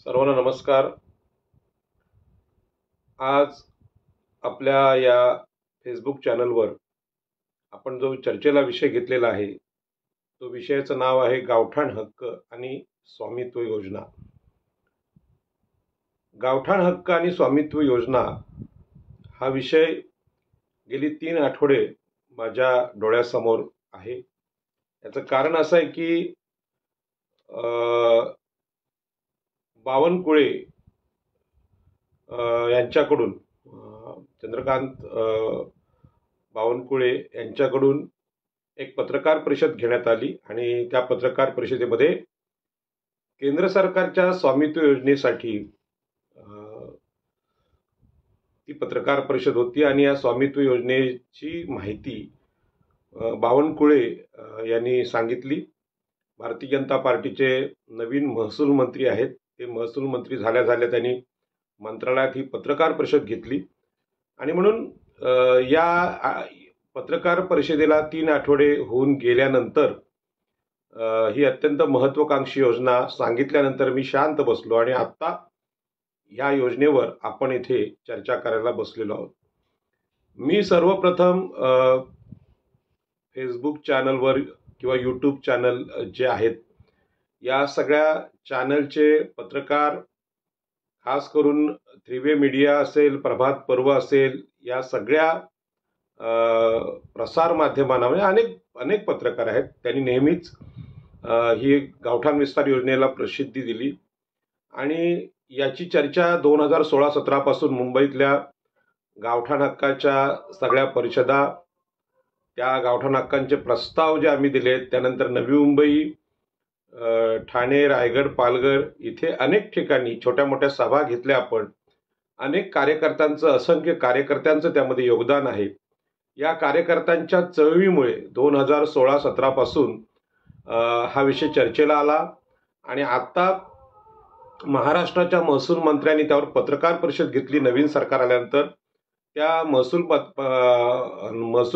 सर्वांना नमस्कार। आज आपल्या या फेसबुक चॅनलवर आपण जो चर्चेला विषय घेतलेला आहे तो विषयाचं नाव आहे गावठाण हक्क आणि स्वामित्व योजना। गावठाण हक्क आणि स्वामित्व योजना हा विषय गेली 3 आठवडे माझ्या डोळ्यासमोर आहे। याचं कारण असं आहे की बावनकुळे यांच्याकडून चंद्रकांत बावनकुळे यांच्याकडून एक पत्रकार परिषद घेण्यात आली आणि त्या पत्रकार परिषदेमध्ये केंद्र सरकारच्या स्वामित्व योजनेसाठी ती पत्रकार परिषद होती आणि या स्वामित्व योजनेची माहिती बावनकुळे यांनी सांगितली। भारतीय जनता पार्टीचे नवीन महसूल मंत्री आहेत, ते महसूल मंत्री झाल्या त्यांनी मंत्रालयात ही पत्रकार परिषद घेतली आणि म्हणून या पत्रकार परिषदेला 3 आठवडे होऊन गेल्यानंतर ही अत्यंत महत्त्वाकांक्षी योजना सांगितल्यानंतर मी शांत बसलो आणि आता या योजनेवर आपण इथे चर्चा करायला बसलेलो आहोत। मी सर्वप्रथम फेसबुक चॅनलवर किंवा यूट्यूब चॅनल जे आहेत या सगळ्या चॅनलचे पत्रकार, खास करून त्रिवे मीडिया असेल, प्रभात पर्व असेल, या सगळ्या प्रसार माध्यमांमध्ये अनेक पत्रकार आहेत, त्यांनी नेहमीच ही गावठाण विस्तार योजनेला प्रसिद्धी दिली आणि याची चर्चा 2016-17 पासून मुंबईतल्या गावठाण हक्काच्या सगळ्या परिषदा, त्या गावठाण हक्कांचे प्रस्ताव जे आम्ही दिले, त्यानंतर नवी मुंबई, ठाणे, रायगड, पालघर इथे अनेक ठिकाणी छोट्या मोठ्या सभा घेतल्या आपण। अनेक कार्यकर्त्यांचं, असंख्य कार्यकर्त्यांचं त्यामध्ये योगदान आहे। या कार्यकर्त्यांच्या चळवळीमुळे 2016-17 पासून हा विषय चर्चेला आला आणि आता महाराष्ट्राच्या महसूल मंत्र्यांनी त्यावर पत्रकार परिषद घेतली। नवीन सरकार आल्यानंतर त्या महसूल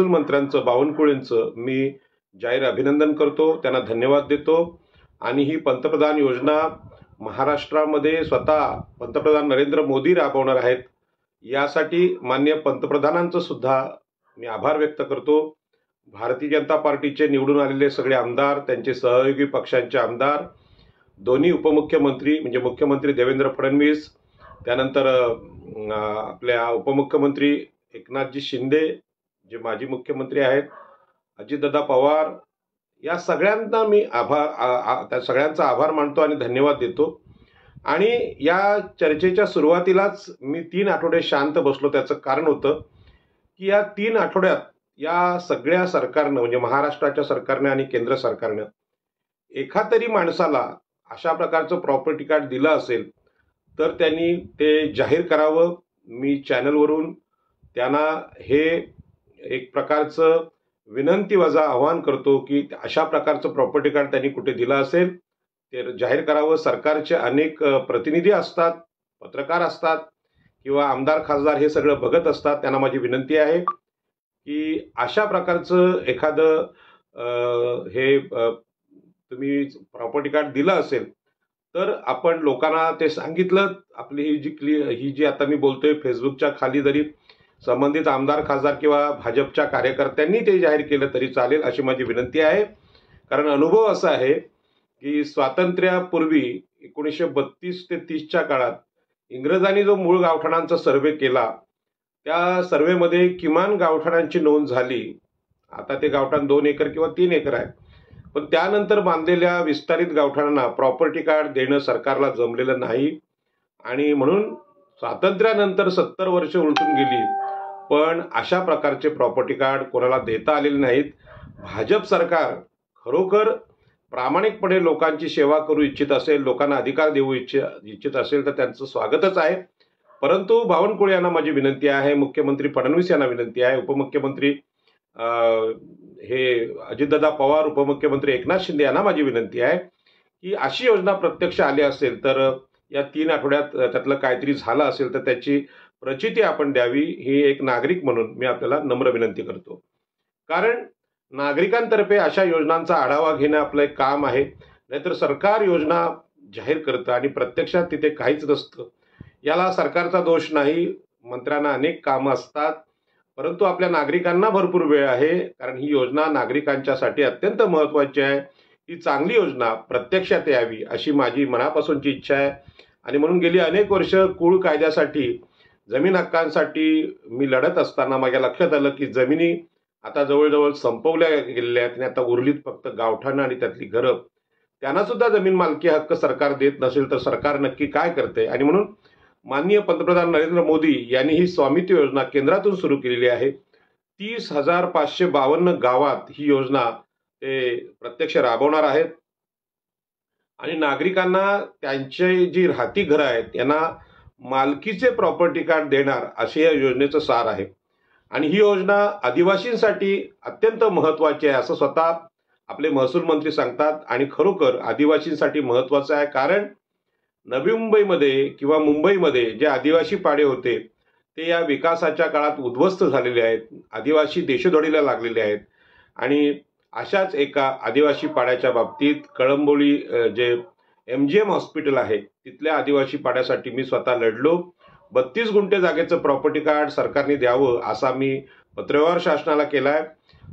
मंत्र्यांचं, बावनकुळेंचं मी जाहीर अभिनंदन करतो, त्यांना धन्यवाद देतो आणि ही पंतप्रधान योजना महाराष्ट्रामध्ये स्वतः पंतप्रधान नरेंद्र मोदी राबवणार आहेत। यासाठी माननीय पंतप्रधानांचं सुद्धा मी आभार व्यक्त करतो। भारतीय जनता पार्टीचे निवडून आलेले सगळे आमदार, त्यांचे सहयोगी पक्षांचे आमदार, दोन्ही उपमुख्यमंत्री म्हणजे मुख्यमंत्री देवेंद्र फडणवीस, त्यानंतर आपल्या उपमुख्यमंत्री एकनाथजी शिंदे जे माजी मुख्यमंत्री आहेत, अजितदादा पवार, या सगळ्यांना मी त्या सगळ्यांचा आभार मानतो आणि धन्यवाद देतो। आणि या चर्चेच्या सुरुवातीलाच मी 3 आठवडे शांत बसलो। त्याचं कारण होतं की या 3 आठवड्यात या सगळ्या सरकारनं म्हणजे महाराष्ट्राच्या सरकारने आणि केंद्र सरकारनं एखादरी माणसाला अशा प्रकारचं प्रॉपर्टी कार्ड दिलं असेल तर त्यांनी ते जाहीर करावं। मी चॅनलवरून त्यांना हे एक प्रकारचं विनंती वजा आवाहन करतो की अशा प्रकारचं प्रॉपर्टी कार्ड त्यांनी कुठे दिलं असेल ते जाहीर करावं। सरकारचे अनेक प्रतिनिधी असतात, पत्रकार असतात किंवा आमदार खासदार हे सगळं बघत असतात, त्यांना माझी विनंती आहे की अशा प्रकारचं एखादं हे तुम्ही प्रॉपर्टी कार्ड दिलं असेल तर आपण लोकांना ते सांगितलं। आपली ही जी आता मी बोलतोय फेसबुकच्या खाली जरी संबंधित आमदार खासदार किंवा भाजपच्या कार्यकर्त्यांनी ते जाहीर केलं तरी चालेल अशी माझी विनंती आहे। कारण अनुभव असा आहे की स्वातंत्र्यापूर्वी 1932 ते 30च्या काळात इंग्रजांनी जो मूळ गावठाणांचा सर्वे केला त्या सर्वेमध्ये किमान गावठाणांची नोंद झाली। आता ते गावठाण 2 एकर किंवा 3 एकर आहे, पण त्यानंतर बांधलेल्या विस्तारित गावठाणांना प्रॉपर्टी कार्ड देणं सरकारला जमलेलं नाही आणि म्हणून स्वातंत्र्यानंतर 70 वर्ष उलटून गेली पण अशा प्रकारचे प्रॉपर्टी कार्ड कोणाला देता आलेले नाहीत। भाजप सरकार खरोखर प्रामाणिकपणे लोकांची सेवा करू इच्छित असेल, लोकांना अधिकार देऊ इच्छित असेल तर त्यांचं स्वागतच आहे। परंतु बावनकुळे यांना माझी विनंती आहे, मुख्यमंत्री फडणवीस यांना विनंती आहे, उपमुख्यमंत्री हे अजितदादा पवार, उपमुख्यमंत्री एकनाथ शिंदे यांना माझी विनंती आहे की अशी योजना प्रत्यक्ष आली असेल तर या 3 आठवड्यात त्यातलं काहीतरी झालं असेल तर त्याची प्रचिती आपण द्यावी, ही एक नागरिक म्हणून मी आपल्याला नम्र विनंती करतो। कारण नागरिकांतर्फे अशा योजनांचा आढावा घेणं आपलं एक काम आहे, नाहीतर सरकार योजना जाहीर करतं आणि प्रत्यक्षात तिथे काहीच नसतं. याला सरकारचा दोष नाही. मंत्र्यांना अनेक कामं असतात, परंतु आपल्या नागरिकांना भरपूर वेळ आहे. कारण ही योजना नागरिकांच्यासाठी अत्यंत महत्त्वाची आहे. ही चांगली योजना प्रत्यक्षात यावी अशी माझी मनापासूनची इच्छा आहे. आणि म्हणून गेली अनेक वर्ष कुळ कायद्यासाठी, जमीन हक्कांसाठी मी लढत असताना माझ्या लक्षात आलं की जमिनी आता जवळजवळ संपवल्या गेलेल्या आहेत आणि आता उरलीत फक्त गावठाणं आणि त्यातली घरं. त्यांना सुद्धा जमीन मालकी हक्क सरकार देत नसेल तर सरकार नक्की काय करते? आणि म्हणून माननीय पंतप्रधान नरेंद्र मोदी यांनी ही स्वामित्व योजना केंद्रातून सुरू केलेली आहे. 30,552 गावात ही योजना ते प्रत्यक्ष राबवणार आहेत आणि नागरिकांना त्यांची जी राहती घरं आहेत यांना मालकीचे प्रॉपर्टी कार्ड देणार असे या योजनेचं सार आहे. आणि ही योजना आदिवासींसाठी अत्यंत महत्त्वाची आहे असं स्वतः आपले महसूल मंत्री सांगतात. आणि खरोखर आदिवासींसाठी महत्त्वाचं आहे, कारण नवी मुंबईमध्ये किंवा मुंबईमध्ये जे आदिवासी पाडे होते ते या विकासाच्या काळात उद्ध्वस्त झालेले आहेत. आदिवासी देशोधडीला लागलेले आहेत. आणि अशाच एका आदिवासी पाड्याच्या बाबतीत कळंबोली जे MGM हॉस्पिटल आहे तिथल्या आदिवासी पाड्यासाठी मी स्वतः लढलो. 32 गुंठे जागेचं प्रॉपर्टी कार्ड सरकारने द्यावं असा मी पत्रव्यवहार शासनाला केलाय.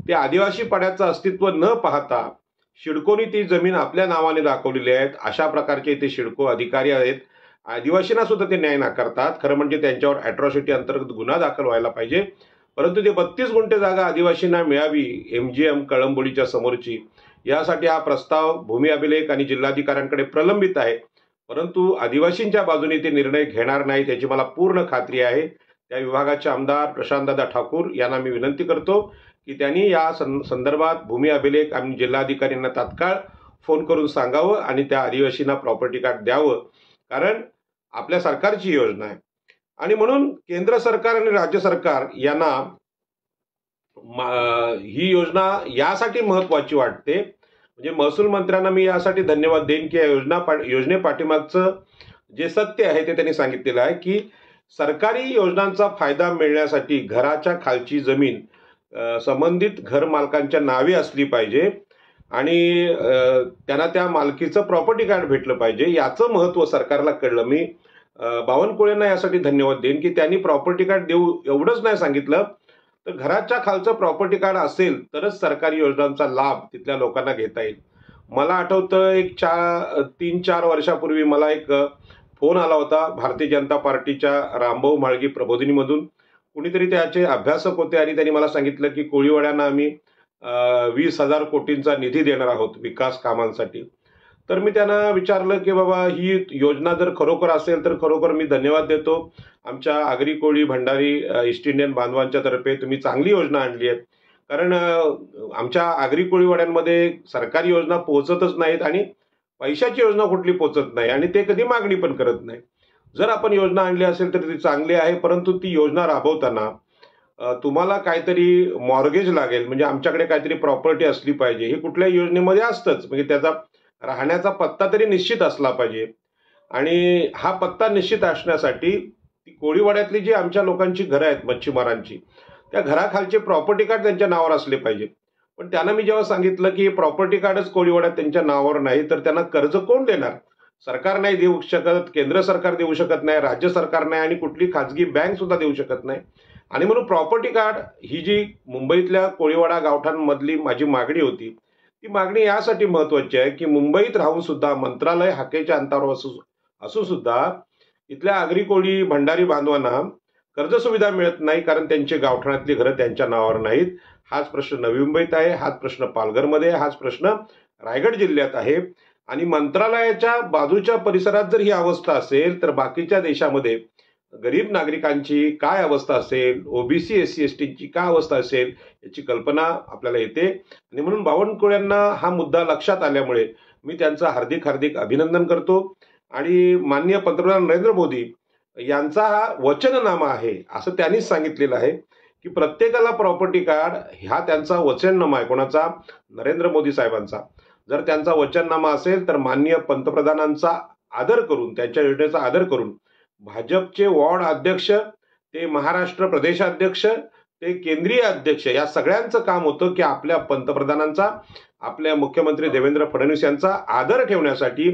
ते आदिवासी पाड्याचं अस्तित्व न पाहता शिडकोनी ती जमीन आपल्या नावाने दाखवलेली आहेत. अशा प्रकारचे इथे शिडको अधिकारी आहेत. आदिवासींना सुद्धा ते न्याय नाकारतात. खरं म्हणजे त्यांच्यावर अॅट्रॉसिटी अंतर्गत गुन्हा दाखल व्हायला पाहिजे. परंतु ते 32 गुंठे जागा आदिवासींना मिळावी MGM कळंबोलीच्या समोरची, यासाठी हा प्रस्ताव भूमी अभिलेख आणि जिल्हाधिकाऱ्यांकडे प्रलंबित आहे. परंतु आदिवासींच्या बाजूने ते निर्णय घेणार नाहीत याची मला पूर्ण खात्री आहे. त्या विभागाचे आमदार प्रशांतदादा ठाकूर यांना मी विनंती करतो की त्यांनी या संदर्भात भूमी अभिलेख आणि जिल्हाधिकाऱ्यांना तात्काळ फोन करून सांगावं आणि त्या आदिवासींना प्रॉपर्टी कार्ड द्यावं, कारण आपल्या सरकारची योजना आहे. आणि म्हणून केंद्र सरकार आणि राज्य सरकार यांना ही योजना यासाठी महत्त्वाची वाटते. म्हणजे महसूल मंत्र्यांना मी यासाठी धन्यवाद देईन की या योजने पाठीमागचं जे सत्य आहे ते त्यांनी सांगितलेलं आहे की सरकारी योजनांचा फायदा मिळण्यासाठी घराच्या खालची जमीन संबंधित घर मालकांच्या नावे असली पाहिजे आणि त्यांना त्या मालकीचं प्रॉपर्टी कार्ड भेटलं पाहिजे. याचं महत्त्व सरकारला कळलं. मी बावनकुळेंना यासाठी धन्यवाद देईन की त्यांनी प्रॉपर्टी कार्ड देऊ एवढंच नाही सांगितलं, तर घराच्या खालचं प्रॉपर्टी कार्ड असेल तरच सरकारी योजनांचा लाभ तिथल्या लोकांना घेता येईल. मला आठवतं एक 3-4 वर्षापूर्वी मला एक फोन आला होता भारतीय जनता पार्टीच्या रामभाऊ म्हाळगी प्रबोधिनीमधून. कुणीतरी त्याचे अभ्यासक होते आणि त्यांनी मला सांगितलं की कोळीवाड्यांना आम्ही 20,000 कोटींचा निधी देणार आहोत विकास कामांसाठी. तर मी त्यांना विचारलं की बाबा ही योजना जर खरोखर असेल तर खरोखर मी धन्यवाद देतो. आमच्या आगरी कोळी भंडारी ईस्ट इंडियन बांधवांच्या तर्फे तुम्ही चांगली योजना आणली आहे. कारण आमच्या आगरी कोळीवाड्यांमध्ये सरकारी योजना पोहोचतच नाहीत आणि पैशाची योजना कुठली पोहोचत नाही आणि ते कधी मागणी पण करत नाही. जर आपण योजना आणली असेल तर ती चांगली आहे, परंतु ती योजना राबवताना तुम्हाला काहीतरी मॉर्गेज लागेल, म्हणजे आमच्याकडे काहीतरी प्रॉपर्टी असली पाहिजे. हे कुठल्याही योजनेमध्ये असतंच. म्हणजे त्याचा राहण्याचा पत्ता तरी निश्चित असला पाहिजे आणि हा पत्ता निश्चित असण्यासाठी ती कोळीवाड्यातली जी आमच्या लोकांची घरं आहेत मच्छीमारांची, त्या घराखालचे प्रॉपर्टी कार्ड त्यांच्या नावावर असले पाहिजे. पण त्यांना मी जेव्हा सांगितलं की प्रॉपर्टी कार्डच कोळीवाड्यात त्यांच्या नावावर नाही तर त्यांना कर्ज कोण देणार? सरकार नाही देऊ शकत, केंद्र सरकार देऊ शकत नाही, राज्य सरकार नाही आणि कुठली खाजगी बँक सुद्धा देऊ शकत नाही. आणि म्हणून प्रॉपर्टी कार्ड ही जी मुंबईतल्या कोळीवाडा गावठांमधली माझी मागणी होती, ती मागणी यासाठी महत्वाची आहे की मुंबईत राहून सुद्धा मंत्रालय हाकेच्या अंतरावर असू सुद्धा इथल्या आगरी कोळी भंडारी बांधवांना कर्ज सुविधा मिळत नाही, कारण त्यांची गावठाणातली घरं त्यांच्या नावावर नाहीत. हाच प्रश्न नवी मुंबईत आहे, हाच प्रश्न पालघरमध्ये, हाच प्रश्न रायगड जिल्ह्यात आहे. आणि मंत्रालयाच्या बाजूच्या परिसरात जर ही अवस्था असेल तर बाकीच्या देशामध्ये गरीब नागरिकांची काय अवस्था असेल, OBC SC STची काय अवस्था असेल याची कल्पना आपल्याला येते. आणि म्हणून बावनकुळ्यांना हा मुद्दा लक्षात आल्यामुळे मी त्यांचं हार्दिक हार्दिक अभिनंदन करतो. आणि माननीय पंतप्रधान नरेंद्र मोदी यांचा हा वचननामा आहे असं त्यांनीच सांगितलेलं आहे की प्रत्येकाला प्रॉपर्टी कार्ड हा त्यांचा वचननामा आहे. कोणाचा? नरेंद्र मोदी साहेबांचा. जर त्यांचा वचननामा असेल तर माननीय पंतप्रधानांचा आदर करून, त्यांच्या योजनेचा आदर करून भाजपचे वॉर्ड अध्यक्ष ते महाराष्ट्र प्रदेशाध्यक्ष ते केंद्रीय अध्यक्ष या सगळ्यांचं काम होतं की आपल्या पंतप्रधानांचा आपल्या मुख्यमंत्री देवेंद्र फडणवीस यांचा आदर ठेवण्यासाठी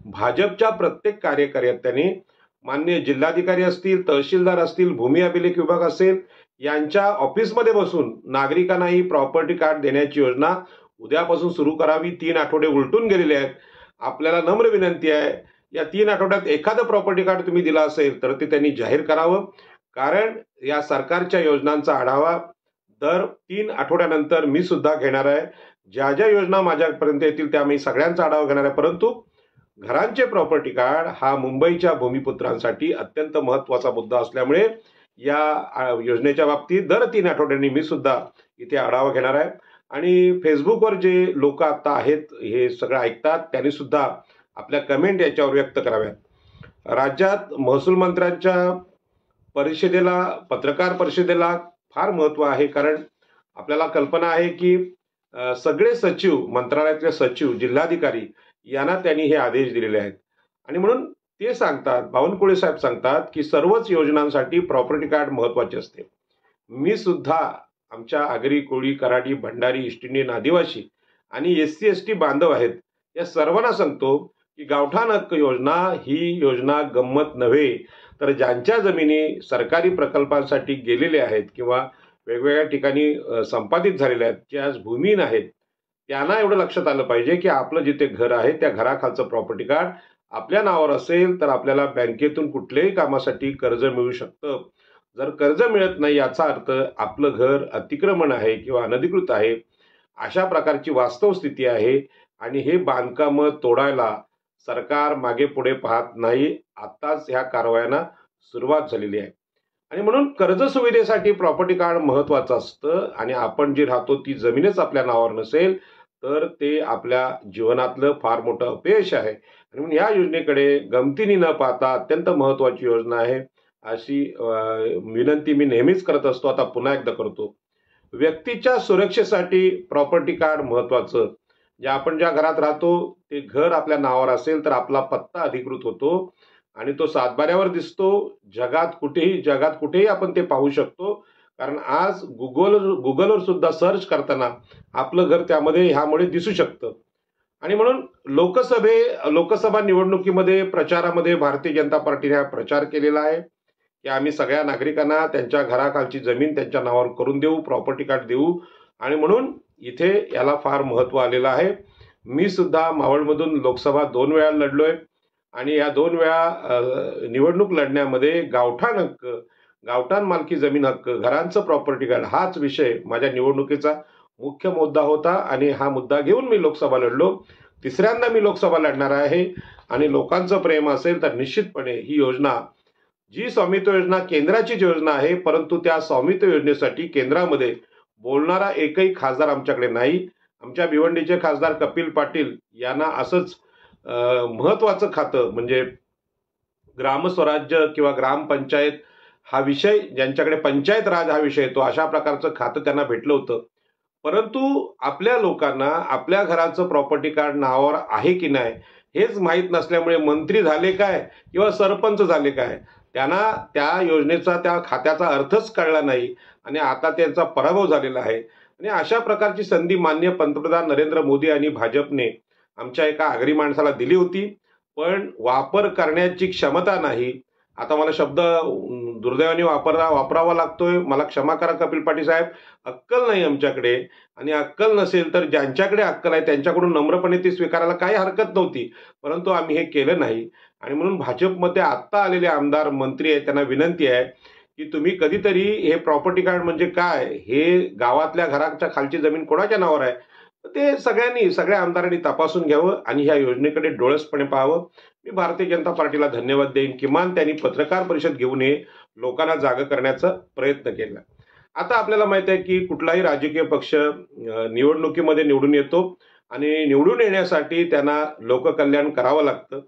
भाजपच्या प्रत्येक कार्यकर्त्यांनी माननीय जिल्हाधिकारी असतील, तहसीलदार असतील, भूमी अभिलेख विभाग असेल यांच्या ऑफिसमध्ये बसून नागरिकांना ही प्रॉपर्टी कार्ड देण्याची योजना उद्यापासून सुरू करावी. 3 आठवडे उलटून गेलेले आहेत. आपल्याला नम्र विनंती आहे, या 3 आठवड्यात एखादं प्रॉपर्टी कार्ड तुम्ही दिला असेल तर ते त्यांनी जाहीर करावं. कारण या सरकारच्या योजनांचा आढावा दर 3 आठवड्यानंतर मी सुद्धा घेणार आहे. ज्या ज्या योजना माझ्यापर्यंत येतील त्या मी सगळ्यांचा आढावा घेणार आहे. परंतु घरांचे प्रॉपर्टी कार्ड हा मुंबईच्या भूमिपुत्रांसाठी अत्यंत महत्त्वाचा मुद्दा असल्यामुळे या योजनेच्या बाबतीत दर 3 आठवड्यांनी मी सुद्धा इथे आढावा घेणार आहे. आणि फेसबुकवर जे लोक आता आहेत हे सगळं ऐकतात त्यांनी सुद्धा आपल्या कमेंट याच्यावर व्यक्त कराव्यात. राज्यात महसूल मंत्र्यांच्या परिषदेला, पत्रकार परिषदेला फार महत्त्व आहे. कारण आपल्याला कल्पना आहे की सगळे सचिव, मंत्रालयातले सचिव, जिल्हाधिकारी यांना त्यांनी हे आदेश दिलेले आहेत. आणि म्हणून ते सांगतात, बावनकुळे साहेब सांगतात की सर्वच योजनांसाठी प्रॉपर्टी कार्ड महत्त्वाचे असते. मी सुद्धा आमच्या आगरी, कोळी, कराडी, भंडारी, ईस्ट इंडियन आदिवासी आणि SC ST बांधव आहेत या सर्वांना सांगतो की गावठाण हक्क योजना ही योजना गंमत नव्हे, तर ज्यांच्या जमिनी सरकारी प्रकल्पांसाठी गेलेल्या आहेत किंवा वेगवेगळ्या ठिकाणी संपादित झालेल्या आहेत, जे आज भूमिहीन आहेत, त्यांना एवढं लक्षात आलं पाहिजे की आपलं जिथे घर आहे त्या घराखालचं प्रॉपर्टी कार्ड आपल्या नावावर असेल तर आपल्याला बँकेतून कुठल्याही कामासाठी कर्ज मिळू शकतं. जर कर्ज मिळत नाही याचा अर्थ आपलं घर अतिक्रमण आहे किंवा अनधिकृत आहे, अशा प्रकारची वास्तव स्थिती आहे. आणि हे बांधकाम तोडायला सरकार मागे पुढे पाहत नाही. आताच ह्या कारवायांना सुरुवात झालेली आहे. आणि म्हणून कर्ज सुविधेसाठी प्रॉपर्टी कार्ड महत्त्वाचं असतं. आणि आपण जी राहतो ती जमीनच आपल्या नावावर नसेल तर ते आपल्या जीवनातलं फार मोठं अपयश आहे. आणि म्हणून या योजनेकडे गमतीने न पाहता अत्यंत महत्त्वाची योजना आहे अशी विनंती मी नेहमीच करत असतो, आता पुन्हा एकदा करतो. व्यक्तीच्या सुरक्षेसाठी प्रॉपर्टी कार्ड महत्त्वाचं. आपण ज्या घरात राहतो ते घर आपल्या नावावर असेल तर आपला पत्ता अधिकृत होतो आणि तो सातबाऱ्यावर दिसतो. जगात कुठेही आपण ते पाहू शकतो. कारण आज गुगलवर सुद्धा सर्च करताना आपलं घर त्यामध्ये ह्यामुळे दिसू शकतं. आणि म्हणून लोकसभा निवडणुकीमध्ये प्रचारामध्ये भारतीय जनता पार्टीने हा प्रचार केलेला आहे की आम्ही सगळ्या नागरिकांना त्यांच्या घराखालची जमीन त्यांच्या नावावर करून देऊ, प्रॉपर्टी कार्ड देऊ. आणि म्हणून इथे याला फार महत्त्व आलेलं आहे. मी सुद्धा मावळमधून लोकसभा 2 वेळा लढलोय आणि या 2 वेळा निवडणूक लढण्यामध्ये गावठाण मालकी जमीन हक्क, घरांचं प्रॉपर्टी कार्ड हाच विषय माझ्या निवडणुकीचा मुख्य मुद्दा होता. आणि हा मुद्दा घेऊन मी लोकसभा लढलो. 3ऱ्यांदा मी लोकसभा लढणार आहे. आणि लोकांचं प्रेम असेल तर निश्चितपणे ही योजना, जी स्वामित्व योजना केंद्राचीच योजना आहे, परंतु त्या स्वामित्व योजनेसाठी केंद्रामध्ये बोलणारा एकही खासदार आमच्याकडे नाही. आमच्या भिवंडीचे खासदार कपिल पाटील यांना असंच महत्त्वाचं खातं म्हणजे ग्रामस्वराज्य किंवा ग्रामपंचायत हा विषय, ज्यांच्याकडे पंचायत राज हा विषय येतो, अशा प्रकारचं खातं त्यांना भेटलं होतं. परंतु आपल्या लोकांना आपल्या घराचं प्रॉपर्टी कार्ड नावावर आहे की नाही हेच माहीत नसल्यामुळे मंत्री झाले काय किंवा सरपंच झाले काय, त्यांना त्या योजनेचा, त्या खात्याचा अर्थच कळला नाही आणि आता त्यांचा पराभव झालेला आहे. आणि अशा प्रकारची संधी माननीय पंतप्रधान नरेंद्र मोदी आणि भाजपने आमच्या एका आगरी माणसाला दिली होती, पण वापर करण्याची क्षमता नाही. आता मला शब्द दुर्दैवाने वापरावा लागतोय, मला क्षमा करा कपिल पाटील साहेब. अक्कल नाही आमच्याकडे. आणि अक्कल नसेल तर ज्यांच्याकडे अक्कल आहे त्यांच्याकडून नम्रपणे ती स्वीकारायला काही हरकत नव्हती, परंतु आम्ही हे केलं नाही. आणि म्हणून भाजपमध्ये आत्ता आलेले आमदार मंत्री आहेत त्यांना विनंती आहे की तुम्ही कधीतरी हे प्रॉपर्टी कार्ड म्हणजे काय, हे गावातल्या घराच्या खालची जमीन कोणाच्या नावावर आहे, ते सगळ्या आमदारांनी तपासून घ्यावं आणि ह्या योजनेकडे डोळसपणे पाहावं. मी भारतीय जनता पार्टीला धन्यवाद देईन. किमान त्यांनी पत्रकार परिषद घेऊन लोकांना जागं करण्याचा प्रयत्न केला. आता आपल्याला माहित आहे की कुठलाही राजकीय पक्ष निवडणुकीमध्ये निवडून येतो आणि निवडून येण्यासाठी त्यांना लोककल्याण करावं लागतं.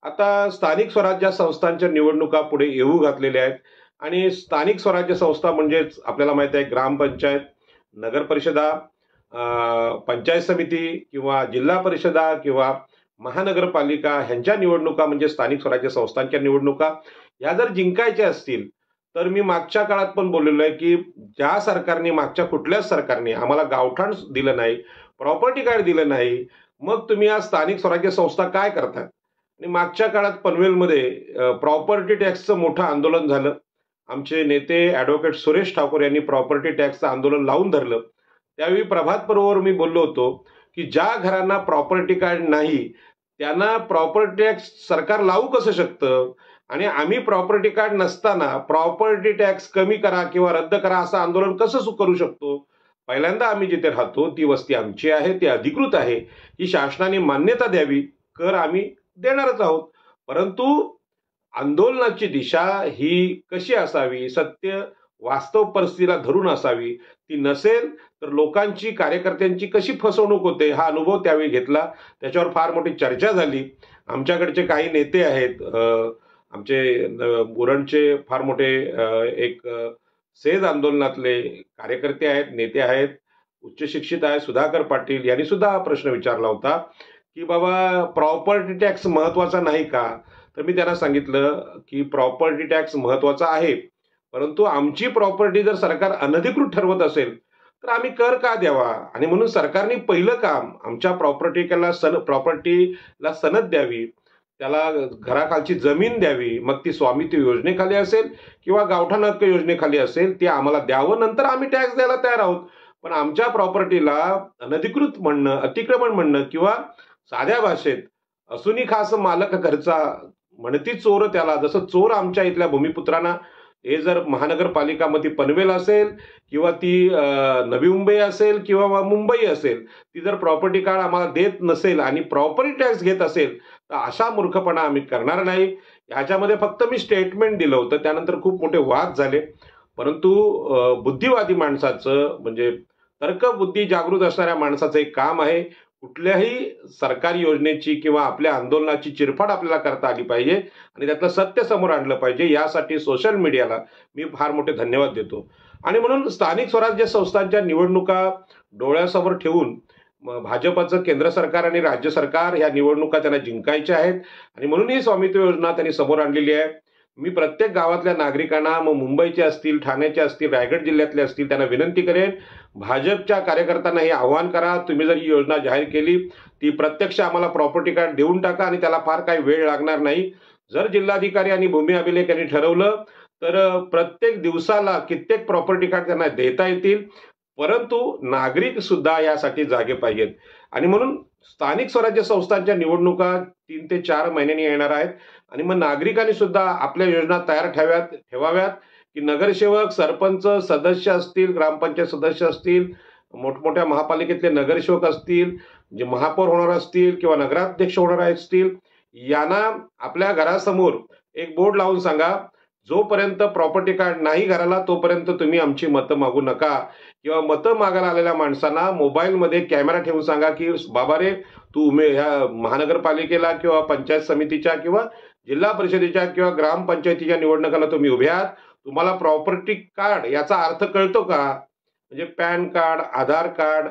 आता स्थानिक स्वराज्य संस्थांच्या निवडणुका पुढे येऊ घातलेल्या आहेत. आणि स्थानिक स्वराज्य संस्था म्हणजेच आपल्याला माहित आहे ग्रामपंचायत, नगर परिषदा, पंचायत समिती किंवा जिल्हा परिषदा किंवा महानगरपालिका ह्यांच्या निवडणुका म्हणजे स्थानिक स्वराज्य संस्थांच्या निवडणुका ह्या जर जिंकायच्या असतील तर मी मागच्या काळात पण बोललेलो आहे की ज्या सरकारने, मागच्या कुठल्याच सरकारने आम्हाला गावठाण दिलं नाही, प्रॉपर्टी कार्ड दिलं नाही, मग तुम्ही आज स्थानिक स्वराज्य संस्था काय करतात? आणि मागच्या काळात पनवेलमध्ये प्रॉपर्टी टॅक्सचं मोठं आंदोलन झालं. आमचे नेते ॲडव्होकेट सुरेश ठाकूर यांनी प्रॉपर्टी टॅक्सचं आंदोलन लावून धरलं. त्यावेळी प्रभात पर्ववर मी बोललो होतो की ज्या घरांना प्रॉपर्टी कार्ड नाही त्यांना प्रॉपर्टी टॅक्स सरकार लावू कसं शकतं, आणि आम्ही प्रॉपर्टी कार्ड नसताना प्रॉपर्टी टॅक्स कमी करा किंवा रद्द करा असं आंदोलन कसं करू शकतो? पहिल्यांदा आम्ही जिथे राहतो ती वस्ती आमची आहे, ती अधिकृत आहे, ही शासनाने मान्यता द्यावी, कर आम्ही देणारच आहोत. परंतु आंदोलनाची दिशा ही कशी असावी, सत्य वास्तव परिस्थितीला धरून असावी, ती नसेल तर लोकांची कार्यकर्त्यांची कशी फसवणूक होते हा अनुभव त्यावेळी घेतला. त्याच्यावर फार मोठी चर्चा झाली. आमच्याकडचे काही नेते आहेत, आमचे उरणचे फार मोठे एक सेज आंदोलनातले कार्यकर्ते आहेत, नेते आहेत, उच्च शिक्षित आहेत, सुधाकर पाटील यांनी सुद्धा हा प्रश्न विचारला होता की बाबा प्रॉपर्टी टॅक्स महत्वाचा नाही का? तर मी त्यांना सांगितलं की प्रॉपर्टी टॅक्स महत्वाचा आहे, परंतु आमची प्रॉपर्टी जर सरकार अनधिकृत ठरवत असेल तर आम्ही कर का द्यावा? आणि म्हणून सरकारने पहिलं काम आमच्या प्रॉपर्टीला सनद द्यावी, त्याला घराखालची जमीन द्यावी, मग ती स्वामित्व योजनेखाली असेल किंवा गावठाण हक्क योजनेखाली असेल, ते आम्हाला द्यावं, नंतर आम्ही टॅक्स द्यायला तयार आहोत. पण आमच्या प्रॉपर्टीला अनधिकृत म्हणणं, अतिक्रमण म्हणणं किंवा साध्या भाषेत असूनी खास मालक घरचा म्हणती चोर त्याला, जसं चोर आमच्या इथल्या भूमिपुत्रांना, हे जर महानगरपालिका मध्ये पनवेल असेल किंवा ती नवी मुंबई असेल किंवा मुंबई असेल, ती जर प्रॉपर्टी कार्ड आम्हाला देत नसेल आणि प्रॉपर्टी टॅक्स घेत असेल तर अशा मूर्खपणा आम्ही करणार नाही. ह्याच्यामध्ये फक्त मी स्टेटमेंट दिलं होतं, त्यानंतर खूप मोठे वाद झाले. परंतु बुद्धिवादी माणसाचं, म्हणजे तर्कबुद्धी जागृत असणाऱ्या माणसाचं एक काम आहे, कुठल्याही सरकारी योजनेची किंवा आपल्या आंदोलनाची चिरफाड आपल्याला करता आली पाहिजे आणि त्यातलं सत्य समोर आणलं पाहिजे. यासाठी सोशल मीडियाला मी फार मोठे धन्यवाद देतो. आणि म्हणून स्थानिक स्वराज्य संस्थांच्या निवडणुका डोळ्यासमोर ठेवून भाजपचं केंद्र सरकार आणि राज्य सरकार ह्या निवडणुका त्यांना जिंकायच्या आहेत आणि म्हणून ही स्वामित्व योजना त्यांनी समोर आणलेली आहे. मी प्रत्येक गावातल्या नागरिकांना, मग मुंबईचे असतील, ठाण्याचे असतील, रायगड जिल्ह्यातले असतील, त्यांना विनंती करेन, भाजपच्या कार्यकर्त्यांना हे आव्हान करा, तुम्ही जर ही योजना जाहीर केली ती प्रत्यक्ष आम्हाला प्रॉपर्टी कार्ड देऊन टाका आणि त्याला फार काही वेळ लागणार नाही. जर जिल्हाधिकारी आणि भूमी अभिलेख यांनी ठरवलं तर प्रत्येक दिवसाला कित्येक प्रॉपर्टी कार्ड त्यांना देता येतील, परंतु नागरिक सुद्धा यासाठी जागे पाहिजेत. आणि म्हणून स्थानिक स्वराज्य संस्थांच्या निवडणुका 3 ते 4 महिन्यांनी येणार आहेत आणि मग नागरिकांनी सुद्धा आपल्या योजना तयार ठेवाव्यात की नगरसेवक, सरपंच, सदस्य असतील, ग्रामपंचायत सदस्य असतील, मोठमोठ्या महापालिकेतले नगरसेवक असतील, जे महापौर होणार असतील किंवा नगराध्यक्ष होणार असतील, यांना आपल्या घरासमोर एक बोर्ड लावून सांगा, जोपर्यंत प्रॉपर्टी कार्ड नाही घराला तोपर्यंत तुम्ही आमची मतं मागू नका. किंवा मतं मागायला आलेल्या माणसांना मोबाईलमध्ये कॅमेरा ठेवून सांगा की बाबा रे, तू ह्या महानगरपालिकेला किंवा पंचायत समितीच्या किंवा जिल्हा परिषदेच्या किंवा ग्रामपंचायतीच्या निवडणुकाला तुम्ही उभे आहात, तुम्हाला प्रॉपर्टी कार्ड याचा अर्थ कळतो का? म्हणजे पॅन कार्ड, आधार कार्ड,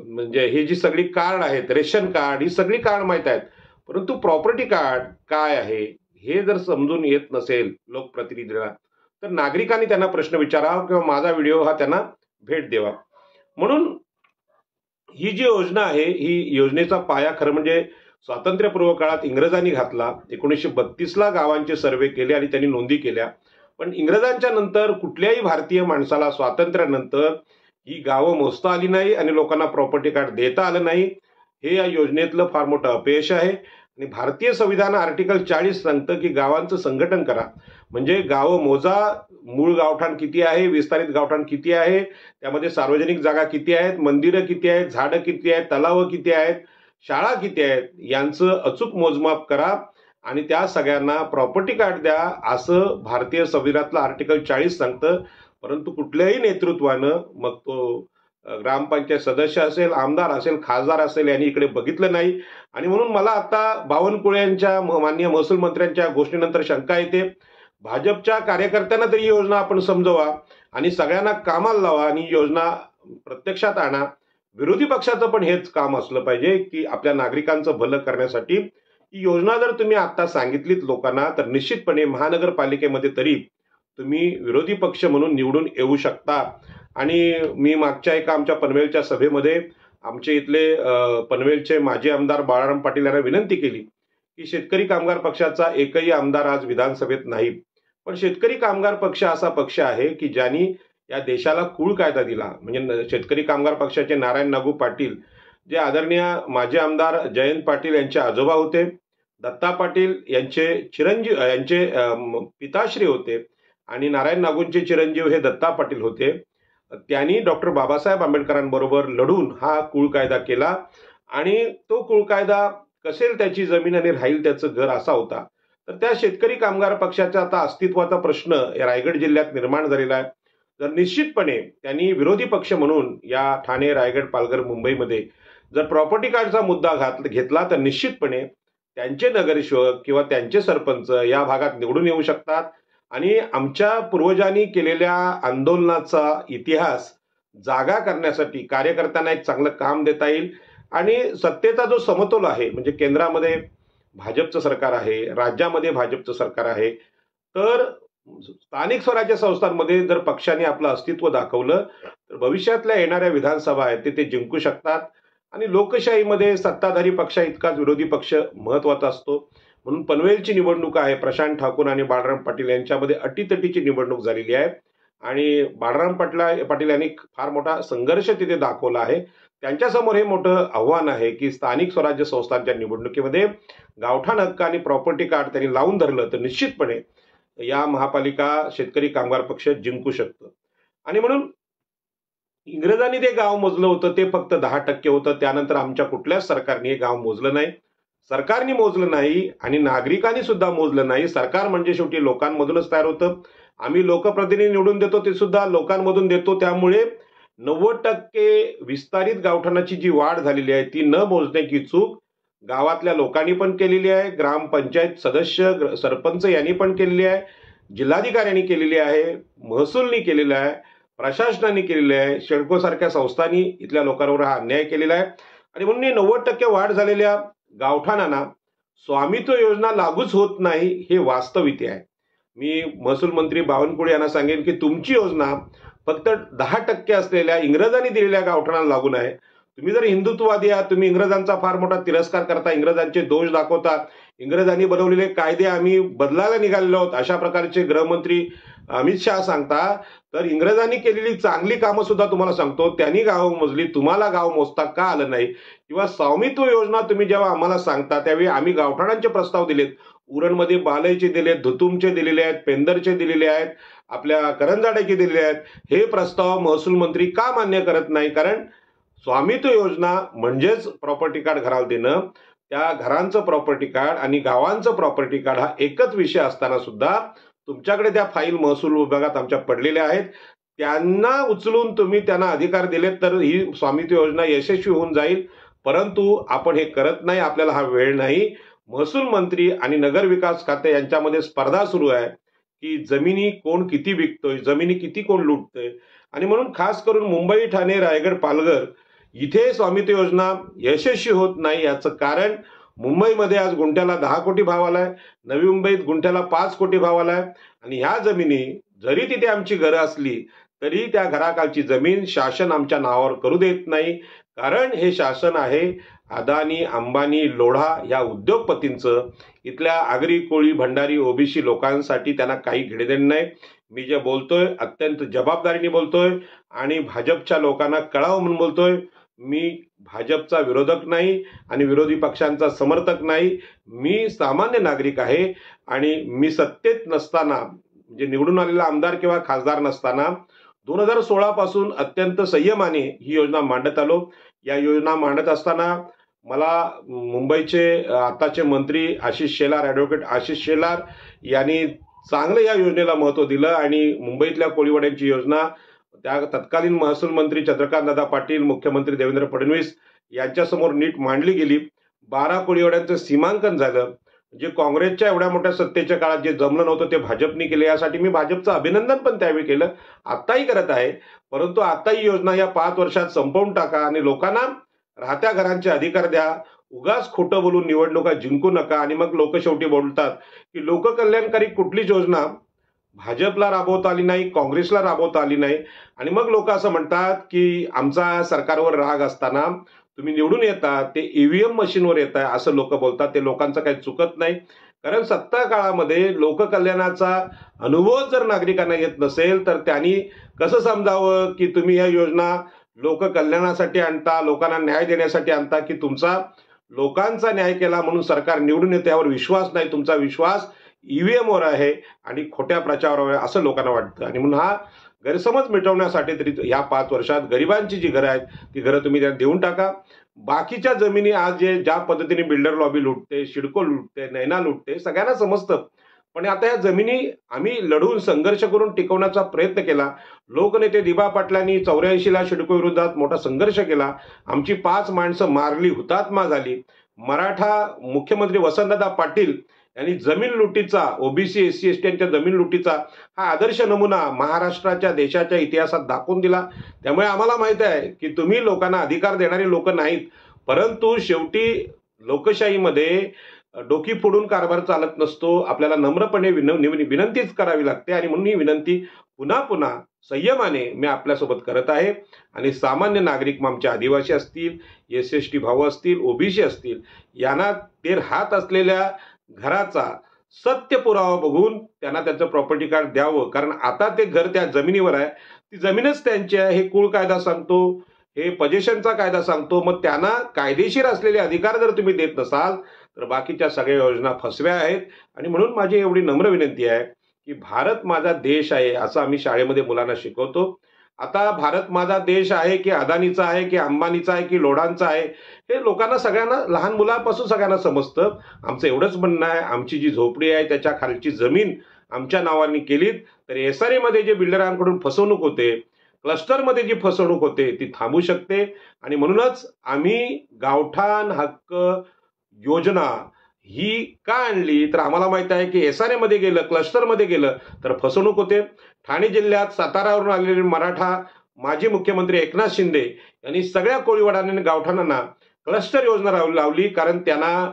म्हणजे ही जी सगळी कार्ड आहेत, रेशन कार्ड, ही सगळी कार्ड माहीत आहेत, परंतु प्रॉपर्टी कार्ड काय आहे हे जर समजून येत नसेल लोकप्रतिनिधींना तर नागरिकांनी त्यांना प्रश्न विचारावा किंवा माझा व्हिडिओ हा त्यांना भेट द्यावा. म्हणून ही जी योजना आहे, ही योजनेचा पाया खरं म्हणजे स्वातंत्र्यपूर्व काळात इंग्रजांनी घातला. 1932ला गावांचे सर्वे केले आणि त्यांनी नोंदी केल्या. पण इंग्रजांच्या नंतर कुठल्याही भारतीय माणसाला स्वातंत्र्यानंतर ही गावं मोजता आली नाही आणि लोकांना प्रॉपर्टी कार्ड देता आलं नाही. हे या योजनेतलं फार मोठं अपयश आहे. आणि भारतीय संविधान आर्टिकल 40 सांगतं की गावांचं संघटन करा, म्हणजे गावं मोजा, मूळ गावठाण किती आहे, विस्तारित गावठाण किती आहे, त्यामध्ये सार्वजनिक जागा किती आहेत, मंदिरं किती आहेत, झाडं किती आहेत, तलावं किती आहेत, शाळा किती आहेत, यांचं अचूक मोजमाप करा आणि त्या सगळ्यांना प्रॉपर्टी कार्ड द्या, असं भारतीय संविधानातलं आर्टिकल 40 सांगतं. परंतु कुठल्याही नेतृत्वानं, मग तो ग्रामपंचायत सदस्य असेल, आमदार असेल, खासदार असेल, यांनी इकडे बघितलं नाही. आणि म्हणून मला आता बावनकुळे यांच्या, माननीय महसूल मंत्र्यांच्या घोषणेनंतर शंका येते, भाजपच्या कार्यकर्त्यांना तरी ही योजना आपण समजवा आणि सगळ्यांना कामाला लावा आणि योजना प्रत्यक्षात आणा. विरोधी पक्षाचं पण हेच काम असलं पाहिजे की आपल्या नागरिकांचं भलं करण्यासाठी ही योजना जर तुम्ही आता सांगितलीत लोकांना तर निश्चितपणे महानगरपालिकेमध्ये तरी तुम्ही विरोधी पक्ष म्हणून निवडून येऊ शकता. आणि मी मागच्या एका आमच्या पनवेलच्या सभेमध्ये आमचे इथले पनवेलचे माजी आमदार बाळाराम पाटील यांना विनंती केली की शेतकरी कामगार पक्षाचा एकही आमदार आज विधानसभेत नाही, पण शेतकरी कामगार पक्ष असा पक्ष आहे की ज्यांनी या देशाला कुळ कायदा दिला. म्हणजे शेतकरी कामगार पक्षाचे नारायण नागू पाटील जे आदरणीय माजी आमदार जयंत पाटील यांचे आजोबा होते, दत्ता पाटील यांचे चिरंजीव यांचे पिताश्री होते आणि नारायण नागूंचे चिरंजीव हे दत्ता पाटील होते. त्यांनी डॉक्टर बाबासाहेब आंबेडकरांबरोबर लढून हा कुळ कायदा केला आणि तो कुळ कायदा कसेल त्याची जमीन आणि राहील त्याचं घर असा होता. तर त्या शेतकरी कामगार पक्षाचा आता अस्तित्वाचा प्रश्न रायगड जिल्ह्यात निर्माण झालेला आहे. तर निश्चितपणे त्यांनी विरोधी पक्ष म्हणून या ठाणे, रायगड, पालघर, मुंबईमध्ये जर प्रॉपर्टी कार्डचा मुद्दा घेतला तर निश्चितपणे त्यांचे नगरसेवक किंवा त्यांचे सरपंच या भागात निवडून येऊ शकतात आणि आमच्या पूर्वजांनी केलेल्या आंदोलनाचा इतिहास जागा करण्यासाठी कार्यकर्त्यांना एक चांगलं काम देता येईल. आणि सत्तेचा जो समतोल आहे, म्हणजे केंद्रामध्ये भाजपचं सरकार आहे, राज्यामध्ये भाजपचं सरकार आहे, तर स्थानिक स्वराज्य संस्थांमध्ये जर पक्षाने आपलं अस्तित्व दाखवलं तर भविष्यातल्या येणाऱ्या विधानसभा आहेत ते जिंकू शकतात. आणि लोकशाहीमध्ये सत्ताधारी पक्षा इतकाच विरोधी पक्ष महत्वाचा असतो. म्हणून पनवेलची निवडणूक आहे, प्रशांत ठाकूर आणि बाळाराम पाटील यांच्यामध्ये अटीतटीची निवडणूक झालेली आहे आणि बाळाराम पाटील यांनी फार मोठा संघर्ष तिथे दाखवला आहे. त्यांच्यासमोर हे मोठं आव्हान आहे की स्थानिक स्वराज्य संस्थांच्या निवडणुकीमध्ये गावठाण हक्क आणि प्रॉपर्टी कार्ड त्यांनी लावून धरलं तर निश्चितपणे या महापालिका शेतकरी कामगार पक्ष जिंकू शकतं. आणि म्हणून इंग्रजांनी ते गाव मोजलं होतं ते फक्त 10% होतं. त्यानंतर आमच्या कुठल्याच सरकारने हे गाव मोजलं नाही, सरकारने मोजलं नाही आणि नागरिकांनी सुद्धा मोजलं नाही. सरकार म्हणजे शेवटी लोकांमधूनच तयार होतं. आम्ही लोकप्रतिनिधी निवडून देतो ते सुद्धा लोकांमधून देतो. त्यामुळे 90% विस्तारित गावठाणाची जी वाढ झालेली आहे ती न मोजण्याची चूक गावातल्या लोकांनी पण केलेली आहे, ग्रामपंचायत सदस्य सरपंच यांनी पण केलेली आहे, जिल्हाधिकाऱ्यांनी केलेली आहे, महसूलनी केलेला आहे, प्रशासनाने केलेले आहे, शेडको सारख्या संस्थांनी इथल्या लोकांवर हा अन्याय केलेला आहे. आणि म्हणून 90% वाढ झालेल्या गावठाणांना स्वामित्व योजना लागूच होत नाही हे वास्तव इथे आहे. मी महसूल मंत्री बावनकुळे यांना सांगेन की तुमची योजना फक्त 10% असलेल्या इंग्रजांनी दिलेल्या गावठाणाला लागून आहे. तुम्ही जर हिंदुत्ववादी आहात, तुम्ही इंग्रजांचा फार मोठा तिरस्कार करता, इंग्रजांचे दोष दाखवता, इंग्रजांनी बनवलेले कायदे आम्ही बदलायला निघालेलो आहोत अशा प्रकारचे गृहमंत्री अमित शहा सांगता, तर इंग्रजांनी केलेली चांगली कामं सुद्धा तुम्हाला सांगतो. त्यांनी गाव मोजली, तुम्हाला गाव मोजता का आलं नाही? किंवा स्वामित्व योजना तुम्ही जेव्हा आम्हाला सांगता त्यावेळी आम्ही गावठाणांचे प्रस्ताव दिलेत, उरणमध्ये बालयचे दिलेत, धुतुमचे दिलेले आहेत, पेंदरचे दिलेले आहेत, आपल्या करंजाड्याचे दिलेले आहेत. हे प्रस्ताव महसूल मंत्री का मान्य करत नाही? कारण स्वामित्व योजना म्हणजेच प्रॉपर्टी कार्ड घराला देणं, त्या घरांचं प्रॉपर्टी कार्ड आणि गावांचं प्रॉपर्टी कार्ड हा एकच विषय असताना सुद्धा तुमच्याकडे त्या फाईल महसूल विभागात आमच्या पडलेल्या आहेत. त्यांना उचलून तुम्ही त्यांना अधिकार दिलेत तर ही स्वामित्व योजना यशस्वी होऊन जाईल. परंतु आपण हे करत नाही, आपल्याला हा वेळ नाही. महसूल मंत्री आणि नगरविकास खाते यांच्यामध्ये स्पर्धा सुरू आहे की जमिनी कोण किती विकतोय, जमिनी किती कोण लुटतोय. आणि म्हणून खास करून मुंबई, ठाणे, रायगड, पालघर इथे स्वामित्व योजना यशस्वी होत नाही. याचं कारण मुंबईमध्ये आज गुंठ्याला 10 कोटी भाव आलाय, नवी मुंबईत गुंठ्याला 5 कोटी भाव आलाय आणि ह्या जमिनी जरी तिथे आमची घरं असली तरी त्या घराखालची जमीन शासन आमच्या नावावर करू देत नाही. कारण हे शासन आहे अदानी, अंबानी, लोढा या उद्योगपतींचं. इथल्या आगरी, कोळी, भंडारी, ओबीसी लोकांसाठी त्यांना काही घेणेदेणे नाही. मी जे बोलतोय अत्यंत जबाबदारीने बोलतोय आणि भाजपच्या लोकांना कळावं म्हणून बोलतोय. मी भाजपचा विरोधक नाही आणि विरोधी पक्षांचा समर्थक नाही. मी सामान्य नागरिक आहे आणि मी सत्तेत नसताना म्हणजे निवडून आलेला आमदार किंवा खासदार नसताना 2016 पासून अत्यंत संयमाने ही योजना मांडत आलो. या योजना मांडत असताना मला मुंबईचे आताचे मंत्री आशिष शेलार, ॲडव्होकेट आशिष शेलार यांनी चांगलं या योजनेला महत्त्व दिलं आणि मुंबईतल्या कोळीवाड्यांची योजना त्या तत्कालीन महसूल मंत्री चंद्रकांतदादा पाटील, मुख्यमंत्री देवेंद्र फडणवीस यांच्यासमोर नीट मांडली गेली. 12 कोळीवाड्यांचं सीमांकन झालं. जे काँग्रेसच्या एवढ्या मोठ्या सत्तेच्या काळात जे जमलं नव्हतं ते भाजपने केले. यासाठी मी भाजपचं अभिनंदन पण त्यावेळी केलं, आत्ताही करत आहे. परंतु आता ही योजना या 5 वर्षात संपवून टाका आणि लोकांना राहत्या घरांचे अधिकार द्या. उगाच खोटं बोलून निवडणुका जिंकू नका. आणि मग लोक शेवटी बोलतात की लोककल्याणकारी कुठलीच योजना भाजपला राबवता आली नाही, काँग्रेसला राबवता आली नाही. आणि मग लोक असं म्हणतात की आमचा सरकारवर राग असताना तुम्ही निवडून येता ते ईव्हीएम मशीनवर येत आहे असं लोक बोलतात. ते लोकांचं काही चुकत नाही, कारण सत्ता काळामध्ये लोककल्याणाचा अनुभव जर नागरिकांना येत नसेल तर त्यांनी कसं समजावं की तुम्ही या योजना लोककल्याणासाठी आणता, लोकांना न्याय देण्यासाठी आणता, की तुमचा लोकांचा न्याय केला म्हणून सरकार निवडून येते यावर विश्वास नाही, तुमचा विश्वास ईव्हीएम वर आहे आणि खोट्या प्रचारावर आहे असं लोकांना वाटतं. आणि म्हणून हा गैरसमज मिटवण्यासाठी तरी या 5 वर्षात गरिबांची जी घरं आहेत ती घरं तुम्ही त्यांना देऊन टाका. बाकीच्या जमिनी आज ज्या पद्धतीने बिल्डर लॉबी लुटते, सिडको लुटते, नैना लुटते सगळ्यांना समजतं. पण आता या जमिनी आम्ही लढून संघर्ष करून टिकवण्याचा प्रयत्न केला. लोकनेते दिबा पाटलांनी 84ला सिडको विरोधात मोठा संघर्ष केला. आमची 5 माणसं मारली, हुतात्मा झाली. मराठा मुख्यमंत्री वसंतदादा पाटील यांनी जमीन लुटीचा, ओबीसी एससी एसटीच्या जमीन लुटीचा हा आदर्श नमुना महाराष्ट्राच्या देशाच्या इतिहासात दाखवून दिला. त्यामुळे आम्हाला माहित आहे की तुम्ही लोकांना अधिकार देणारे लोक नाहीत, परंतु शेवटी लोकशाहीमध्ये डोकी फोडून कारभार चालत नसतो. आपल्याला नम्रपणे विनंतीच करावी लागते. आणि म्हणून ही विनंती पुन्हा पुन्हा संयमाने मी आपल्यासोबत करत आहे. आणि सामान्य नागरिक मग आमचे आदिवासी असतील, एसएसटी भाऊ असतील, ओबीसी असतील, यांना ते राहत असलेल्या घराचा सत्य पुरावा बघून त्यांना त्याचं प्रॉपर्टी कार्ड द्यावं. कारण आता ते घर त्या जमिनीवर आहे, ती जमीनच त्यांची आहे हे कुळ कायदा सांगतो, हे पजेशनचा कायदा सांगतो. मग त्यांना कायदेशीर असलेले अधिकार जर तुम्ही देत नसाल तर बाकीच्या सगळ्या योजना फसव्या आहेत. आणि म्हणून माझी एवढी नम्र विनंती आहे की भारत माझा देश आहे असं आम्ही शाळेमध्ये मुलांना शिकवतो. आता भारत माझा देश आहे की अदानीचा आहे की अंबानीचा आहे की लोढांचा आहे हे लोकांना सगळ्यांना लहान मुलांपासून सगळ्यांना समजतं. आमचं एवढंच म्हणणं आहे, आमची जी झोपडी आहे त्याच्या खालची जमीन आमच्या नावाने केलीत तर एसआरए मध्ये जे बिल्डरांकडून फसवणूक होते, क्लस्टरमध्ये जी फसवणूक होते ती थांबू शकते. आणि म्हणूनच आम्ही गावठाण हक्क योजना ही का आणली तर आम्हाला माहित आहे की एसआरए मध्ये गेलं, क्लस्टरमध्ये गेलं तर फसवणूक होते. ठाणे जिल्ह्यात सातारावरून आलेले मराठा माजी मुख्यमंत्री एकनाथ शिंदे यांनी सगळ्या कोळीवाडांनी गावठाणांना क्लस्टर योजना लावली, कारण त्यांना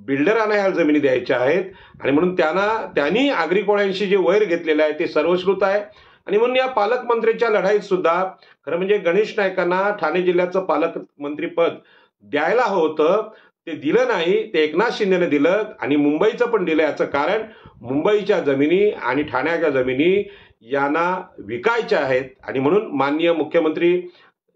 बिल्डरांना ह्या जमिनी द्यायच्या आहेत. आणि म्हणून त्यांनी आगरी कोळ्यांशी जे वैर घेतलेलं आहे ते सर्वश्रुत आहे. आणि म्हणून या पालकमंत्र्यांच्या लढाईत सुद्धा खरं म्हणजे गणेश नाईकांना ठाणे जिल्ह्याचं पालकमंत्रीपद द्यायला हवं होतं, ते दिलं नाही, ते एकनाथ शिंदेने दिलं. आणि मुंबईचं पण दिलं. याचं कारण मुंबईच्या जमिनी आणि ठाण्याच्या जमिनी यांना विकायच्या आहेत. आणि म्हणून माननीय मुख्यमंत्री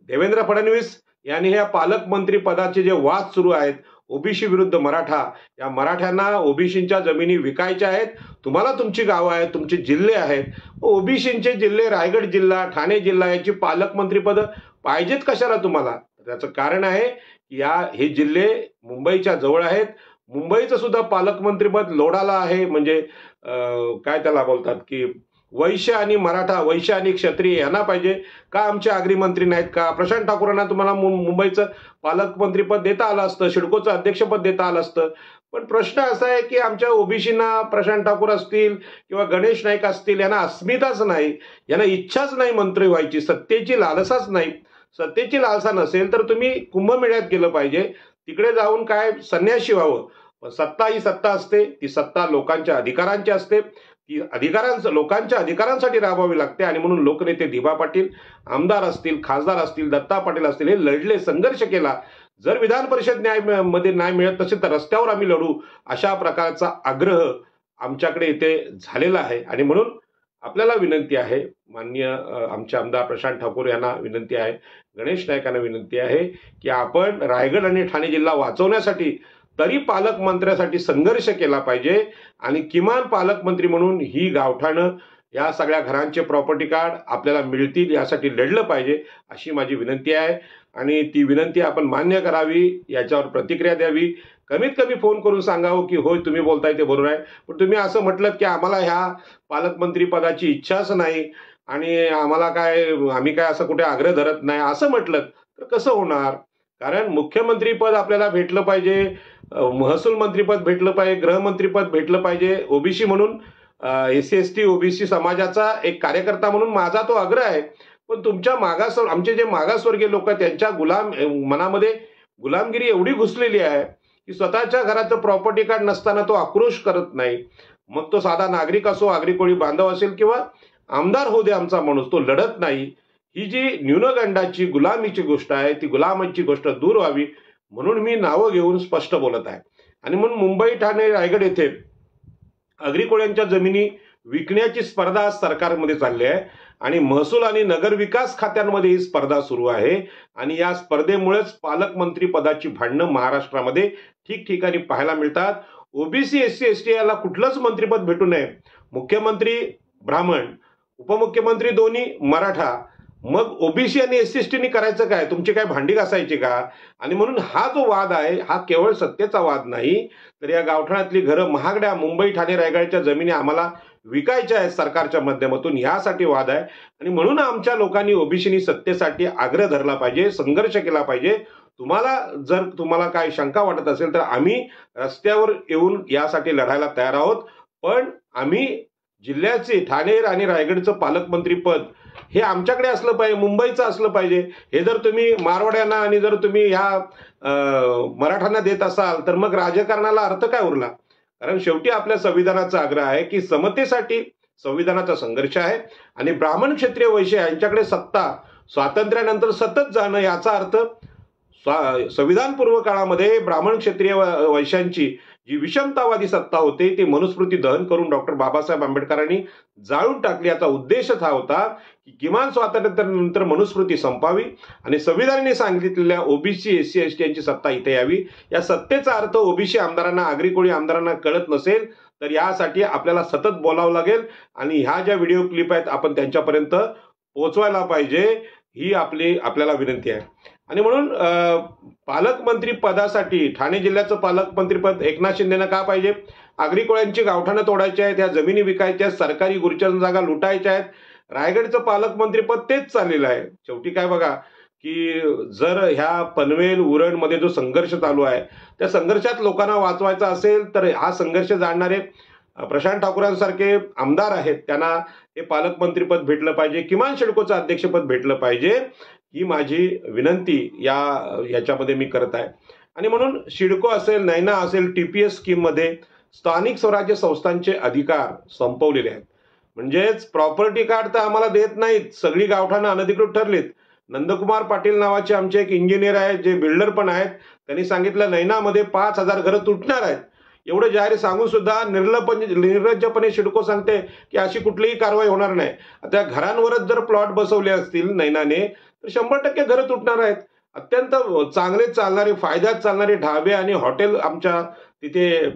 देवेंद्र फडणवीस यांनी ह्या पालकमंत्री पदाचे जे वाद सुरू आहेत ओबीसी विरुद्ध मराठा, या मराठ्यांना ओबीसींच्या जमिनी विकायच्या आहेत. तुम्हाला तुमची गावं आहेत, तुमचे जिल्हे आहेत, ओबीसींचे जिल्हे रायगड जिल्हा, ठाणे जिल्हा याची पालकमंत्रीपद पाहिजेत कशाला तुम्हाला? त्याचं कारण आहे की हे जिल्हे मुंबईच्या जवळ आहेत. मुंबईचं सुद्धा पालकमंत्रीपद लोढाला आहे. म्हणजे काय त्याला बोलतात की वैश्य आणि मराठा, वैश्य आणि क्षत्रिय यांना पाहिजे का? आमचे आगरी मंत्री नाहीत का? प्रशांत ठाकूरांना तुम्हाला मुंबईचं पालकमंत्रीपद देता आलं असतं, सिडकोचं अध्यक्षपद देता आलं असतं. पण प्रश्न असा आहे की आमच्या ओबीसींना प्रशांत ठाकूर असतील किंवा गणेश नाईक असतील यांना अस्मिताच नाही, यांना इच्छाच नाही मंत्री व्हायची, सत्तेची लालसाच नाही. सत्तेची लालसा नसेल तर तुम्ही कुंभमेळ्यात गेलं पाहिजे, तिकडे जाऊन काय संन्यासी व्हावं. पण सत्ता ही सत्ता असते, ती सत्ता लोकांच्या अधिकारांची असते, ती लोकांच्या अधिकारांसाठी राबवावी लागते. आणि म्हणून लोकनेते दिबा पाटील आमदार असतील, खासदार असतील, दत्ता पाटील असतील, हे लढले, संघर्ष केला. जर विधान परिषद मध्ये न्याय मिळत नसेल तर रस्त्यावर आम्ही लढू, अशा प्रकारचा आग्रह आमच्याकडे इथे झालेला आहे. आणि म्हणून आपल्याला विनंती आहे, माननीय आमचे आमदार प्रशांत ठाकूर यांना विनंती आहे, गणेश नाईकांना विनंती आहे की आपण रायगड आणि ठाणे जिल्हा वाचवण्यासाठी तरी पालकमंत्र्यासाठी संघर्ष केला पाहिजे. आणि किमान पालकमंत्री म्हणून ही गावठाणं या सगळ्या घरांचे प्रॉपर्टी कार्ड आपल्याला मिळतील यासाठी लढलं पाहिजे, अशी माझी विनंती आहे. आणि ती विनंती आपण मान्य करावी, याच्यावर प्रतिक्रिया द्यावी. कमीत कमी फोन करून सांगावं की होय तुम्ही बोलताय ते बरोबर आहे, पण तुम्ही असं म्हटलं की आम्हाला ह्या पालकमंत्री पदाची इच्छाच नाही आणि आम्ही काय असं कुठे आग्रह धरत नाही असं म्हटलं तर कसं होणार? कारण मुख्यमंत्री पद आपल्याला भेटलं पाहिजे, महसूल मंत्रीपद भेटलं पाहिजे, गृहमंत्रीपद भेटलं पाहिजे. ओबीसी म्हणून एससी एसटी ओबीसी समाजाचा एक कार्यकर्ता म्हणून माझा तो आग्रह आहे. पण तुमच्या आमचे जे मागासवर्गीय लोक त्यांच्या मनामध्ये गुलामगिरी एवढी घुसलेली आहे की स्वतःच्या घराचं प्रॉपर्टी कार्ड नसताना तो आक्रोश करत नाही. मग तो साधा नागरिक असो, आगरी कोळी बांधव असेल किंवा आमदार होऊ दे आमचा माणूस, तो लढत नाही. ही जी न्यूनगंडाची गुलामीची गोष्ट आहे, ती गुलामीची गोष्ट दूर व्हावी म्हणून मी नावं घेऊन स्पष्ट बोलत आहे. आणि म्हणून मुंबई, ठाणे, रायगड येथे आगरी कोळ्यांच्या जमिनी विकण्याची स्पर्धा आज सरकारमध्ये चालली आहे आणि महसूल आणि नगरविकास खात्यांमध्ये ही स्पर्धा सुरू आहे. आणि या स्पर्धेमुळेच पालकमंत्री पदाची भांडणं महाराष्ट्रामध्ये ठिकठिकाणी पाहायला मिळतात. ओबीसी, एससी, एसटी याला कुठलंच मंत्रिपद भेटू नये. मुख्यमंत्री ब्राह्मण, उपमुख्यमंत्री दोन्ही मराठा, मग ओबीसी आणि एससी एसटीनी करायचं काय? तुमची काय भांडी घासायची का? आणि म्हणून हा जो वाद आहे हा केवळ सत्तेचा वाद नाही, तर या गावठाणातली घरं महागड्या मुंबई, ठाणे, रायगडच्या जमिनी आम्हाला विकायच्या आहेत सरकारच्या माध्यमातून, यासाठी वाद आहे. आणि म्हणून आमच्या लोकांनी ओबीसीनी सत्तेसाठी आग्रह धरला पाहिजे, संघर्ष केला पाहिजे. तुम्हाला काय शंका वाटत असेल तर आम्ही रस्त्यावर येऊन यासाठी लढायला तयार आहोत. पण आम्ही जिल्ह्याचे ठाणे आणि रायगडचं पालकमंत्री पद हे आमच्याकडे असलं पाहिजे, मुंबईचं असलं पाहिजे. हे जर तुम्ही मारवाड्यांना आणि जर तुम्ही ह्या मराठ्यांना देत असाल तर मग राजकारणाला अर्थ काय उरला? कारण शेवटी आपल्या संविधानाचा आग्रह आहे की समतेसाठी संविधानाचा संघर्ष आहे आणि ब्राह्मण, क्षत्रिय, वैश्य यांच्याकडे सत्ता स्वातंत्र्यानंतर सतत जाणं, याचा अर्थ संविधानपूर्व काळामध्ये ब्राह्मण, क्षत्रिय, वैश्यांची जी विषमतावादी सत्ता होते ती मनुस्मृती दहन करून डॉक्टर बाबासाहेब आंबेडकरांनी जाळून टाकली. याचा उद्देशच हा होता की किमान स्वातंत्र्यानंतर मनुस्मृती संपावी आणि संविधानाने सांगितलेल्या ओबीसी, एससी, एसटी यांची सत्ता इथे यावी. या सत्तेचा अर्थ ओबीसी आमदारांना, आगरी कोळी आमदारांना कळत नसेल तर यासाठी आपल्याला सतत बोलावं लागेल आणि ह्या ज्या व्हिडिओ क्लिप आहेत आपण त्यांच्यापर्यंत पोहोचवायला पाहिजे, ही आपल्याला विनंती आहे. आणि म्हणून पालकमंत्री पदासाठी ठाणे जिल्ह्याचं पालकमंत्री पद एकनाथ शिंदेना का पाहिजे? आगरी कोळ्यांची गावठाणं तोडायची आहेत, या जमिनी विकायच्या आहेत, सरकारी गुरुचरण जागा लुटायच्या आहेत. रायगडचं पालकमंत्री पद तेच चाललेलं आहे. शेवटी काय बघा की जर ह्या पनवेल, उरणमध्ये जो संघर्ष चालू आहे त्या संघर्षात लोकांना वाचवायचा असेल तर हा संघर्ष जाणणारे प्रशांत ठाकूरांसारखे आमदार आहेत, त्यांना हे पालकमंत्रीपद भेटलं पाहिजे, किमान सिडकोचं अध्यक्षपद भेटलं पाहिजे, ही माझी विनंती याच्यामध्ये मी करत आहे. आणि म्हणून सिडको असेल, नैना असेल, टीपीएस स्कीम मध्ये स्थानिक स्वराज्य संस्थांचे अधिकार संपवलेले आहेत. म्हणजेच प्रॉपर्टी कार्ड तर आम्हाला देत नाहीत, सगळी गावठाणं अनधिकृत ठरलीत. नंदकुमार पाटील नावाचे आमचे एक इंजिनियर आहेत, जे बिल्डर पण आहेत, त्यांनी सांगितलं नैनामध्ये 5,000 घरं तुटणार आहेत. एवढं जाहीर सांगून सुद्धा निर्लज्जपणे सिडको सांगते की अशी कुठलीही कारवाई होणार नाही. त्या घरांवरच जर प्लॉट बसवले असतील नैनाने तर 100% घरं तुटणार आहेत. अत्यंत चांगले चालणारे, फायद्यात चालणारे ढाबे आणि हॉटेल आमच्या तिथे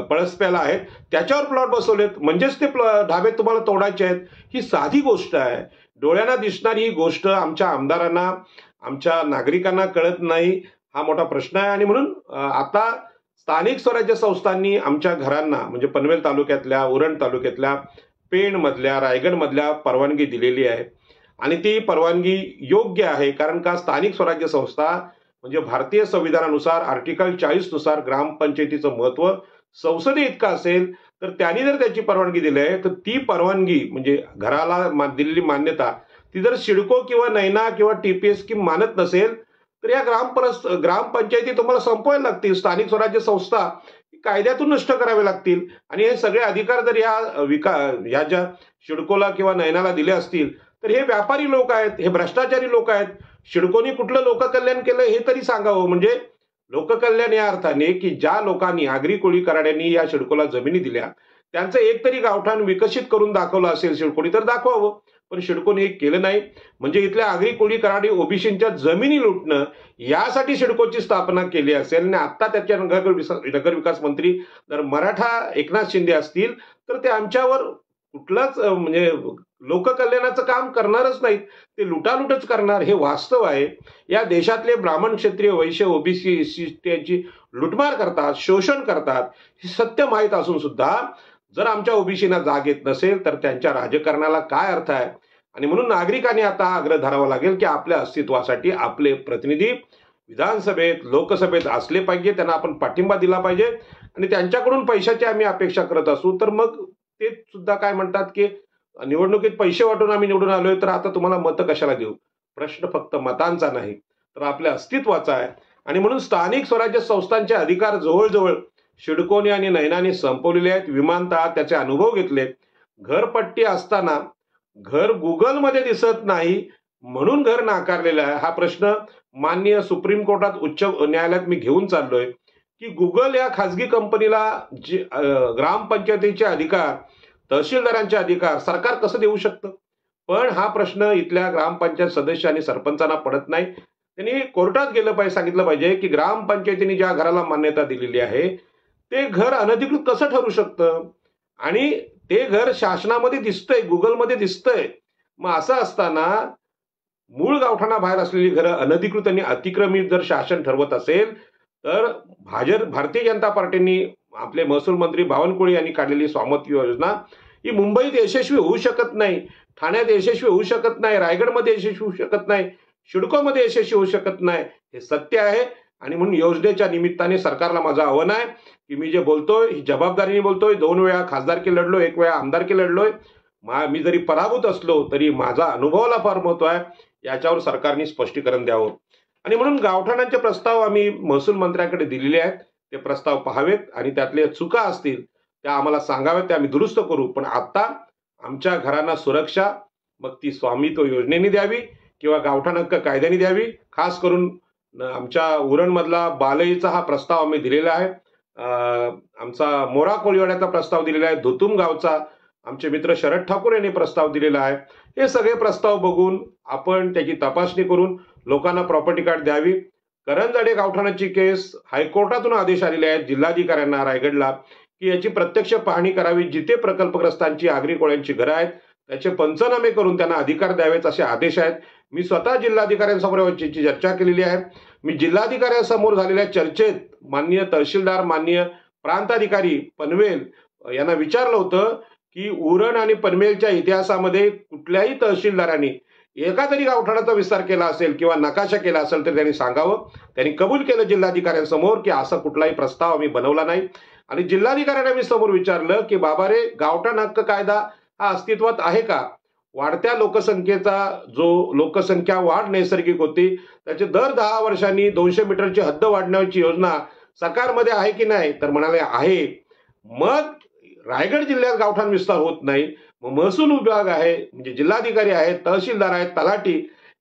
पळसप्याला आहेत, त्याच्यावर प्लॉट बसवलेत, म्हणजेच ते ढाबे तुम्हाला तोडायचे आहेत. ही साधी गोष्ट आहे, डोळ्यांना दिसणारी ही गोष्ट आमच्या आमदारांना, आमच्या नागरिकांना कळत नाही. हा मोठा प्रश्न आहे. आणि म्हणून आता स्थानिक स्वराज्य संस्थांनी आमच्या घरांना, म्हणजे पनवेल तालुक्यातल्या, उरण तालुक्यातल्या, पेण मधल्या, रायगड मधल्या परवानगी दिलेली आहे आणि ती परवानगी योग्य आहे. कारण का स्थानिक स्वराज्य संस्था म्हणजे भारतीय संविधानानुसार आर्टिकल 40 नुसार ग्रामपंचायतीचं महत्व संसदे इतका असेल तर त्यांनी जर त्याची परवानगी दिली आहे तर ती परवानगी म्हणजे घराला दिलेली मान्यता ती जर सिडको किंवा नैना किंवा टीपीएस स्कीम मानत नसेल तर या ग्रामपंचायती तुम्हाला संपवायला लागतील. स्थानिक स्वराज्य संस्था कायद्यातून नष्ट करावे लागतील आणि हे सगळे अधिकार जर या ज्या सिडकोला किंवा नैनाला दिले असतील तर हे व्यापारी लोक आहेत, हे भ्रष्टाचारी लोक आहेत. सिडकोनी कुठलं लोककल्याण केलं हे तरी सांगावं. म्हणजे लोककल्याण या अर्थाने की ज्या लोकांनी, आगरी कोळी कराड्यांनी या सिडकोला जमिनी दिल्या त्यांचं एक तरी गावठाण विकसित करून दाखवलं असेल सिडकोनी तर दाखवावं. पण सिडकोने हे केलं नाही. म्हणजे इथल्या आगरी कोळी कराडी ओबीसींच्या जमिनी लुटणं यासाठी सिडकोची स्थापना केली असेल आणि आता त्याच्या नगरविकास मंत्री जर मराठा एकनाथ शिंदे असतील तर ते आमच्यावर कुठलाच म्हणजे लोककल्याणाचं काम करणारच नाहीत, ते लुटालुटच करणार. हे वास्तव आहे. या देशातले ब्राह्मण, क्षत्रिय, वैश्य, ओबीसी, एससी यांची लुटमार करतात, शोषण करतात, हे सत्य माहीत असून सुद्धा जर आमच्या ओबीसीना जाग येत नसेल तर त्यांच्या राजकारणाला काय अर्थ आहे? आणि म्हणून नागरिकांनी आता आग्रह धरावा लागेल की आपल्या अस्तित्वासाठी आपले प्रतिनिधी विधानसभेत, लोकसभेत असले पाहिजे, त्यांना आपण पाठिंबा दिला पाहिजे. आणि त्यांच्याकडून पैशाची आम्ही अपेक्षा करत असू तर मग ते सुद्धा काय म्हणतात की निवडणुकीत पैसे वाटून आम्ही निवडून आलोय तर आता तुम्हाला मतं कशाला देऊ? प्रश्न फक्त मतांचा नाही तर आपल्या अस्तित्वाचा आहे. आणि म्हणून स्थानिक स्वराज्य संस्थांचे अधिकार जवळजवळ सिडकोने आणि नयनाने संपवलेले आहेत. विमानतळात त्याचे अनुभव घेतले. घरपट्टी असताना घर गुगलमध्ये दिसत नाही म्हणून घर नाकारलेलं आहे. हा प्रश्न माननीय सुप्रीम कोर्टात उच्च न्यायालयात मी घेऊन चाललोय की गुगल या खासगी कंपनीला ग्रामपंचायतीचे अधिकार, तहसीलदारांचे अधिकार सरकार कसं देऊ शकतं? पण हा प्रश्न इथल्या ग्रामपंचायत सदस्य आणि सरपंचांना पडत नाही. त्यांनी कोर्टात गेलं पाहिजे, सांगितलं पाहिजे की ग्रामपंचायतीने ज्या घराला मान्यता दिलेली आहे ते घर अनधिकृत कसं ठरू शकतं आणि ते घर शासनामध्ये दिसतंय, गुगलमध्ये दिसतंय. मग असं असताना मूळ गावठाणाबाहेर असलेली घरं अनधिकृत आणि अतिक्रमित जर शासन ठरवत असेल तर भारतीय जनता पार्टीने आपले महसूल मंत्री बावनकुळे यांनी काढलेली स्वामित्व योजना ही मुंबईत यशस्वी होऊ शकत नाही, ठाण्यात यशस्वी होऊ शकत नाही, रायगडमध्ये यशस्वी होऊ शकत नाही, सिडकोमध्ये यशस्वी होऊ शकत नाही. हे सत्य आहे. आणि म्हणून योजनेच्या निमित्ताने सरकारला माझं आव्हान आहे की मी जे बोलतोय ही जबाबदारीने बोलतोय. 2 वेळा खासदारकी लढलोय, 1 वेळा आमदारकी लढलोय. मी जरी पराभूत असलो तरी माझा अनुभवाला फार महत्व आहे. याच्यावर सरकारने स्पष्टीकरण द्यावं. आणि म्हणून गावठाणांचे प्रस्ताव आम्ही महसूल मंत्र्याकडे दिलेले आहेत. ते प्रस्ताव पाहावेत आणि त्यातले चुका असतील त्या आम्हाला सांगाव्यात, त्या आम्ही दुरुस्त करू. पण आता आमच्या घरांना सुरक्षा मग ती स्वामित्व योजनेने द्यावी किंवा गावठाण हक्क कायद्याने द्यावी. खास करून आमच्या उरणमधला बालईचा हा प्रस्ताव आम्ही दिलेला आहे. आमचा मोरा कोळीवाड्याचा प्रस्ताव दिलेला आहे. धुतुम गावचा आमचे मित्र शरद ठाकूर यांनी प्रस्ताव दिलेला आहे. हे सगळे प्रस्ताव बघून आपण त्याची तपासणी करून लोकांना प्रॉपर्टी कार्ड द्यावी. करंजाडे गावठाणाची केस हायकोर्टातून आदेश आलेले आहेत जिल्हाधिकाऱ्यांना रायगडला की याची प्रत्यक्ष पाहणी करावी. जिथे प्रकल्पग्रस्तांची आगरी कोळ्यांची घरं आहेत त्याचे पंचनामे करून त्यांना अधिकार द्यावेत असे आदेश आहेत. मी स्वतः जिल्हाधिकाऱ्यांसमोर याची चर्चा केलेली आहे. मी जिल्हाधिकाऱ्यांसमोर झालेल्या चर्चेत माननीय तहसीलदार, माननीय प्रांताधिकारी पनवेल यांना विचारलं होतं की उरण आणि पनवेलच्या इतिहासामध्ये कुठल्याही तहसीलदारांनी एका तरी गावठाणाचा विस्तार केला असेल किंवा नकाशा केला असेल तर त्यांनी सांगावं. त्यांनी कबूल केलं जिल्हाधिकाऱ्यांसमोर की असा कुठलाही प्रस्ताव आम्ही बनवला नाही. आणि जिल्हाधिकाऱ्यांना मी समोर विचारलं की बाबा रे, गावठाण हक्क कायदा हा अस्तित्वात आहे का? वाढत्या लोकसंख्येचा जो लोकसंख्या वाढ नैसर्गिक होती त्याची दर 10 वर्षांनी 200 मीटरची हद्द वाढवण्याची योजना सरकारमध्ये आहे की नाही? तर म्हणाले आहे. मग रायगड जिल्ह्यात गावठाण विस्तार होत नाही. मग महसूल विभाग आहे, म्हणजे जिल्हाधिकारी आहेत, तहसीलदार आहेत, तलाठी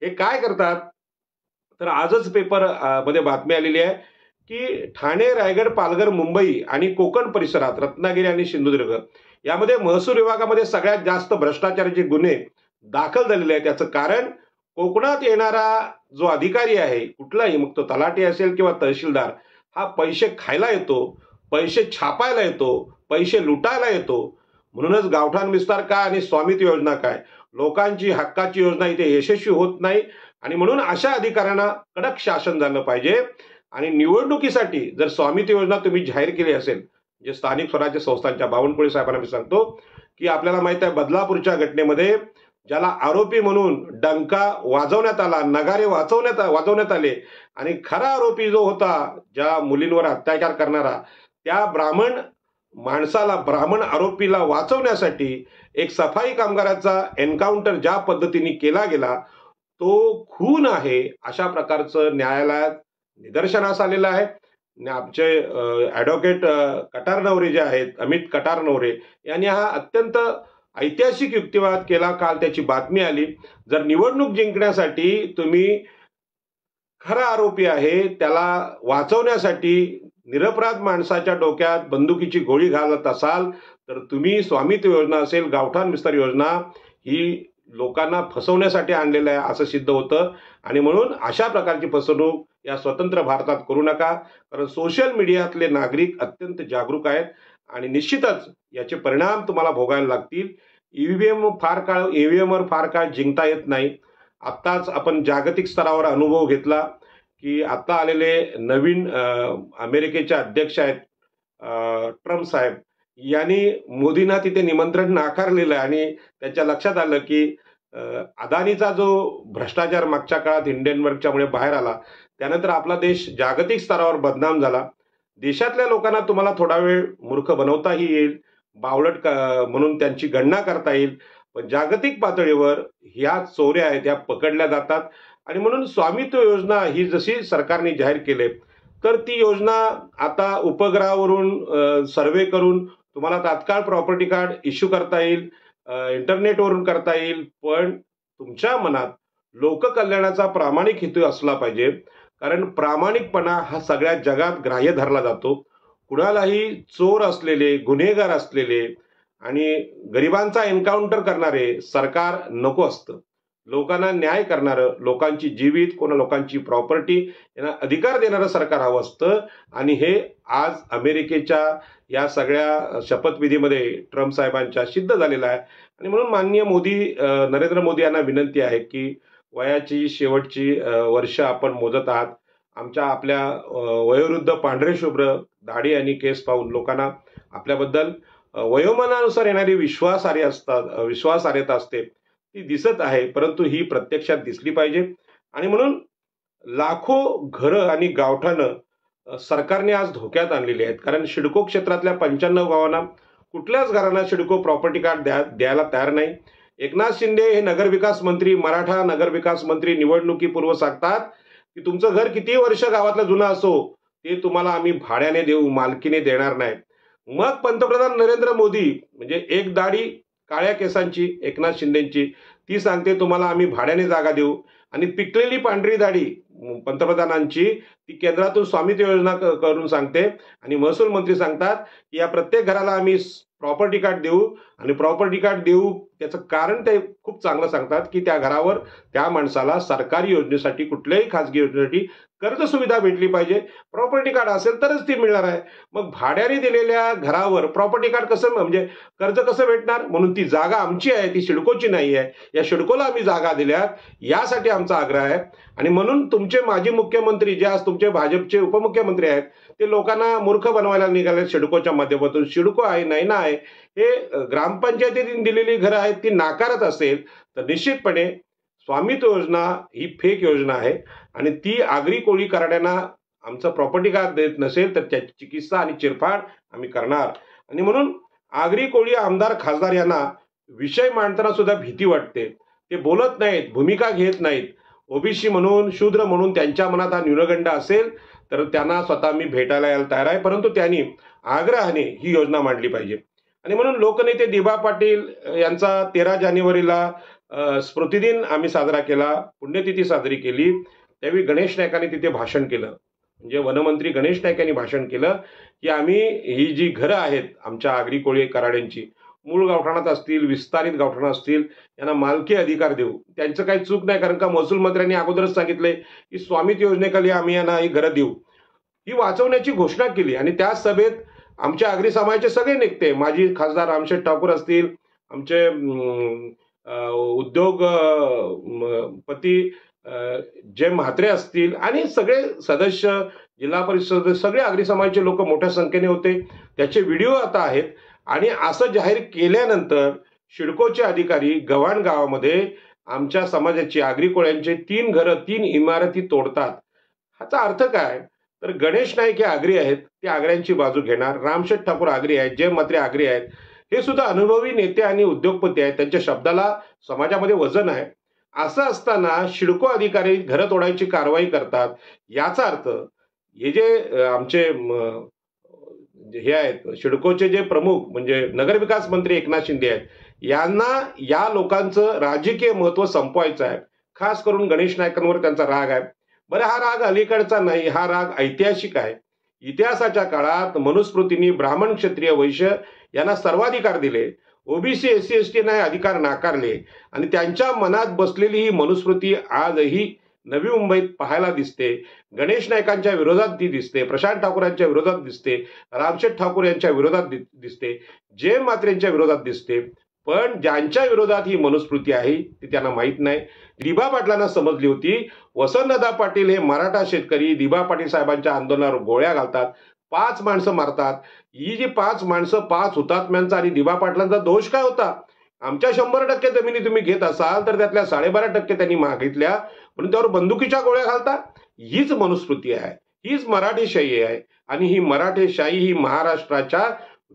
हे काय करतात? तर आजच पेपर मध्ये बातमी आलेली आहे की ठाणे, रायगड, पालघर, मुंबई आणि कोकण परिसरात रत्नागिरी आणि सिंधुदुर्ग यामध्ये महसूल विभागामध्ये सगळ्यात जास्त भ्रष्टाचाराचे गुन्हे दाखल झालेले आहेत. त्याचं कारण कोकणात येणारा जो अधिकारी आहे कुठलाही, मग तो तलाठी असेल किंवा तहसीलदार, हा पैसे खायला येतो, पैसे छापायला येतो, पैसे लुटायला येतो. म्हणूनच गावठाण विस्तार काय आणि स्वामित्व योजना काय, लोकांची हक्काची योजना इथे यशस्वी होत नाही. आणि म्हणून अशा अधिकाऱ्यांना कडक शासन झालं पाहिजे. आणि निवडणुकीसाठी जर स्वामित्व योजना तुम्ही जाहीर केली असेल, जे स्थानिक स्वराज्य संस्थांच्या, बावनकुळे साहेबांना मी सांगतो की आपल्याला माहित आहे बदलापूरच्या घटनेमध्ये ज्याला आरोपी म्हणून डंका वाजवण्यात आला, नगारे वाजवण्यात आले आणि खरा आरोपी जो होता ज्या मुलींवर अत्याचार करणारा, त्या ब्राह्मण माणसाला, ब्राह्मण आरोपीला वाचवण्यासाठी एक सफाई कामगाराचा एन्काउंटर ज्या पद्धतीने केला गेला तो खून आहे, अशा प्रकारचं न्यायालयात निदर्शनास आलेलं आहे. आमचे ॲडव्होकेट कटारनवरे जे आहेत, अमित कटारनवरे यांनी हा अत्यंत ऐतिहासिक युक्तिवाद केला. काल त्याची बातमी आली. जर निवडणूक जिंकण्यासाठी तुम्ही खरा आरोपी आहे त्याला वाचवण्यासाठी निरपराध माणसाच्या डोक्यात बंदुकीची गोळी घालत असाल तर तुम्ही स्वामित्व योजना असेल, गावठाण विस्तार योजना ही लोकांना फसवण्यासाठी आणलेलं आहे असं सिद्ध होतं. आणि म्हणून अशा प्रकारची फसवणूक या स्वतंत्र भारतात करू नका. कारण सोशल मीडियातले नागरिक अत्यंत जागरूक आहेत आणि निश्चितच याचे परिणाम तुम्हाला भोगायला लागतील. ईव्हीएमवर फार काळ जिंकता येत नाही. आत्ताच आपण जागतिक स्तरावर अनुभव घेतला की आता आलेले नवीन अमेरिकेचे अध्यक्ष आहेत ट्रम्प साहेब यांनी मोदींना तिथे निमंत्रण नाकारलेलं आहे. आणि त्यांच्या लक्षात आलं की अदानीचा जो भ्रष्टाचार मागच्या काळात हिंडेनबर्गच्यामुळे बाहेर आला त्यानंतर आपला देश जागतिक स्तरावर बदनाम झाला. देशातल्या लोकांना तुम्हाला थोडा वेळ मूर्ख बनवताही येईल, बावळट म्हणून त्यांची गणना करता येईल, पण जागतिक पातळीवर ह्या चोऱ्या आहेत ह्या पकडल्या जातात. आणि म्हणून स्वामित्व योजना ही जशी सरकारने जाहीर केली तर ती योजना आता उपग्रहावरून सर्वे करून तुम्हाला तात्काळ प्रॉपर्टी कार्ड इश्यू करता येईल, इंटरनेटवरून करता येईल. पण तुमच्या मनात लोककल्याणाचा प्रामाणिक हेतू असला पाहिजे, कारण प्रामाणिकपणा हा सगळ्या जगात ग्राह्य धरला जातो. कुणालाही चोर असलेले, गुन्हेगार असलेले आणि गरिबांचा एन्काउंटर करणारे सरकार नको असतं. लोकांना न्याय करणारं, लोकांची जीवित, कोणा लोकांची प्रॉपर्टी यांना अधिकार देणारं सरकार हवं असतं. आणि हे आज अमेरिकेच्या या सगळ्या शपथविधीमध्ये ट्रम्प साहेबांच्या सिद्ध झालेलं आहे. आणि म्हणून माननीय नरेंद्र मोदी यांना विनंती आहे की वयाची शेवटची वर्ष आपण मोजत आहात. आपल्या वयोवृद्ध पांढरे शुभ्र दाढी आणि केस पाहून लोकांना आपल्याबद्दल वयोमानानुसार येणारी विश्वासार्हता असते ती दिसत आहे, परंतु ही प्रत्यक्षात दिसली पाहिजे. आणि म्हणून लाखो घरं आणि गावठाणं सरकारने आज धोक्यात आणलेली आहेत. कारण सिडको क्षेत्रातल्या 95 गावांना कुठल्याच घरांना सिडको प्रॉपर्टी कार्ड द्यायला तयार नाही. एकनाथ शिंदे हे नगरविकास मंत्री, मराठा नगरविकास मंत्री निवडणुकीपूर्व सांगतात की तुमचं घर किती वर्ष गावातलं जुनं असो ते तुम्हाला आम्ही भाड्याने देऊ, मालकीने देणार नाही. मग पंतप्रधान नरेंद्र मोदी म्हणजे एक दाढी काळ्या केसांची एकनाथ शिंदेची ती सांगते तुम्हाला आम्ही भाड्याने जागा देऊ, आणि पिकलेली पांढरी दाढी पंतप्रधानांची ती केंद्रातून स्वामित्व योजना करून सांगते. आणि महसूल मंत्री सांगतात की या प्रत्येक घराला आम्ही प्रॉपर्टी कार्ड देऊ. आणि प्रॉपर्टी कार्ड देऊ त्याचं कारण ते खूप चांगलं सांगतात की त्या घरावर त्या माणसाला सरकारी योजनेसाठी, कुठल्याही खासगी योजनेसाठी कर्ज सुविधा भेटली पाहिजे. प्रॉपर्टी कार्ड असेल तरच ती मिळणार आहे. मग भाड्याने दिलेल्या घरावर प्रॉपर्टी कार्ड कसं, म्हणजे कर्ज कसं भेटणार? म्हणून ती जागा आमची आहे, ती सिडकोची नाही आहे. या सिडकोला आम्ही जागा दिल्यात, यासाठी आमचा आग्रह आहे. आणि म्हणून तुमचे माजी मुख्यमंत्री जे आज तुमचे भाजपचे उपमुख्यमंत्री आहेत ते लोकांना मूर्ख बनवायला निघाले सिडकोच्या माध्यमातून. सिडको आहे नाही ना आहे, हे ग्रामपंचायतीने दिलेली घरं आहेत ती नाकारत असेल तर निश्चितपणे स्वामित्व योजना ही फेक योजना आहे. आणि ती आगरी कोळी कराड्यांना आमचं प्रॉपर्टी कार्ड देत नसेल तर त्याची चिकित्सा आणि चिरफाड आम्ही करणार. आणि म्हणून आगरी कोळी आमदार खासदार यांना विषय मांडताना सुद्धा भीती वाटते. ते बोलत नाहीत, भूमिका घेत नाहीत. ओबीसी म्हणून, शूद्र म्हणून त्यांच्या मनात हा न्यूनगंड असेल तर त्यांना स्वतः मी भेटायला यायला तयार आहे, परंतु त्यांनी आग्रहाने ही योजना मांडली पाहिजे. आणि म्हणून लोकनेते दिबा पाटील यांचा 13 जानेवारीला स्मृतिदिन आम्ही साजरा केला, पुण्यतिथी साजरी केली. त्यावेळी गणेश नाईकांनी तिथे भाषण केलं, म्हणजे वनमंत्री गणेश नाईक यांनी भाषण केलं की आम्ही ही जी घरं आहेत आमच्या आगरी कोळी कराड्यांची, मूळ गावठाणात असतील, विस्तारित गावठाणं असतील, यांना मालकी अधिकार देऊ. त्यांचं काही चूक नाही, कारण का महसूल मंत्र्यांनी अगोदरच सांगितलंय की स्वामित्व योजनेखाली आम्ही यांना ही घरं देऊ. ही वाचवण्याची घोषणा केली. आणि त्या सभेत आमच्या आगरी समाजाचे सगळे नेते, माजी खासदार रामशेठ ठाकूर असतील, आमचे उद्योगपती जय म्हात्रे असतील, आणि सगळे सदस्य, जिल्हा परिषद सगळे आगरी समाजाचे लोक मोठ्या संख्येने होते. त्याचे व्हिडिओ आता आहेत. आणि असं जाहीर केल्यानंतर सिडकोचे अधिकारी गव्हाण गावामध्ये आमच्या समाजाची, आगरी कोळ्यांचे 3 घरं, 3 इमारती तोडतात. ह्याचा अर्थ काय? तर गणेश नाईक हे आगरी आहेत, ते आगऱ्यांची बाजू घेणार. रामशेठ ठाकूर आगरी आहेत, जय म्हात्रे आगरी आहेत, हे सुद्धा अनुभवी नेते आणि उद्योगपती आहेत. त्यांच्या शब्दाला समाजामध्ये वजन आहे. असं असताना सिडको अधिकारी घरं तोडायची कारवाई करतात. याचा अर्थ हे जे आमचे हे आहेत सिडकोचे जे प्रमुख म्हणजे नगरविकास मंत्री एकनाथ शिंदे आहेत, यांना या लोकांचं राजकीय महत्व संपवायचं आहे. खास करून गणेश नाईकांवर त्यांचा राग आहे. बरं, हा राग अलीकडचा नाही, हा राग ऐतिहासिक आहे. इतिहासाच्या काळात मनुस्मृतींनी ब्राह्मण, क्षत्रिय, वैश्य यांना सर्वाधिकार दिले. ओबीसी, एससी, एसटी नाही अधिकार नाकारले. आणि त्यांच्या मनात बसलेली ही मनुस्मृती आजही नवी मुंबईत पाहायला दिसते. गणेश नाईकांच्या विरोधात ती दिसते, प्रशांत ठाकूरांच्या विरोधात दिसते, रामशेठ ठाकूर यांच्या विरोधात दिसते, जय म्हात्रेंच्या विरोधात दिसते. पण ज्यांच्या विरोधात ही मनुस्मृती आहे ती त्यांना माहीत नाही. दिबा पाटलांना समजली होती. वसंतदादा पाटील हे मराठा शेतकरी दिबा पाटील साहेबांच्या आंदोलनावर गोळ्या घालतात, 5 माणसं मारतात. ही जी 5 माणसं, 5 हुतात्म्यांचा आणि दिबा पाटलांचा दोष काय होता? आमच्या 100% जमिनी तुम्ही घेत असाल तर त्यातल्या 12.5% त्यांनी मागितल्या, पण त्यावर बंदुकीच्या गोळ्या घालता. हीच मनुस्मृती आहे, हीच मराठीशाही आहे. आणि ही मराठीशाही ही महाराष्ट्राच्या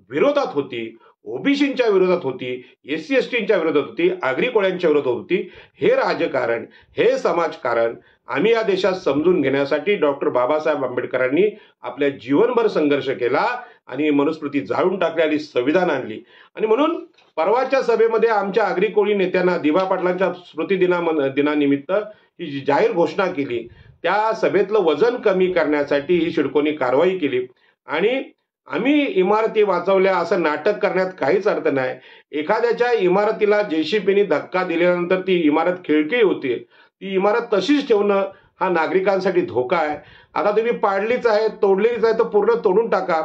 विरोधात होती. ओबीसींच्या विरोधात होती, SC STच्या विरोधात होती, आगरी कोळ्यांच्या विरोधात होती. हे राजकारण, हे समाजकारण आम्ही या देशात समजून घेण्यासाठी डॉक्टर बाबासाहेब आंबेडकरांनी आपल्या जीवनभर संघर्ष केला आणि मनुस्मृती जाळून टाकली आणि संविधान आणली. आणि म्हणून परवाच्या सभेमध्ये आमच्या आगरी कोळी नेत्यांना दिवा पाटलांच्या दिनानिमित्त ही जी जाहीर घोषणा केली, त्या सभेतलं वजन कमी करण्यासाठी ही सिडकोनी कारवाई केली. आणि आम्ही इमारती वाचवल्या असं नाटक करण्यात काहीच अर्थ नाही. एखाद्याच्या इमारतीला JCBने धक्का दिल्यानंतर ती इमारत खिळखिळी होती, ती इमारत तशीच ठेवणं हा नागरिकांसाठी धोका आहे. आता तुम्ही पाडलीच आहे, तोडलीच आहे, तर पूर्ण तोडून टाका.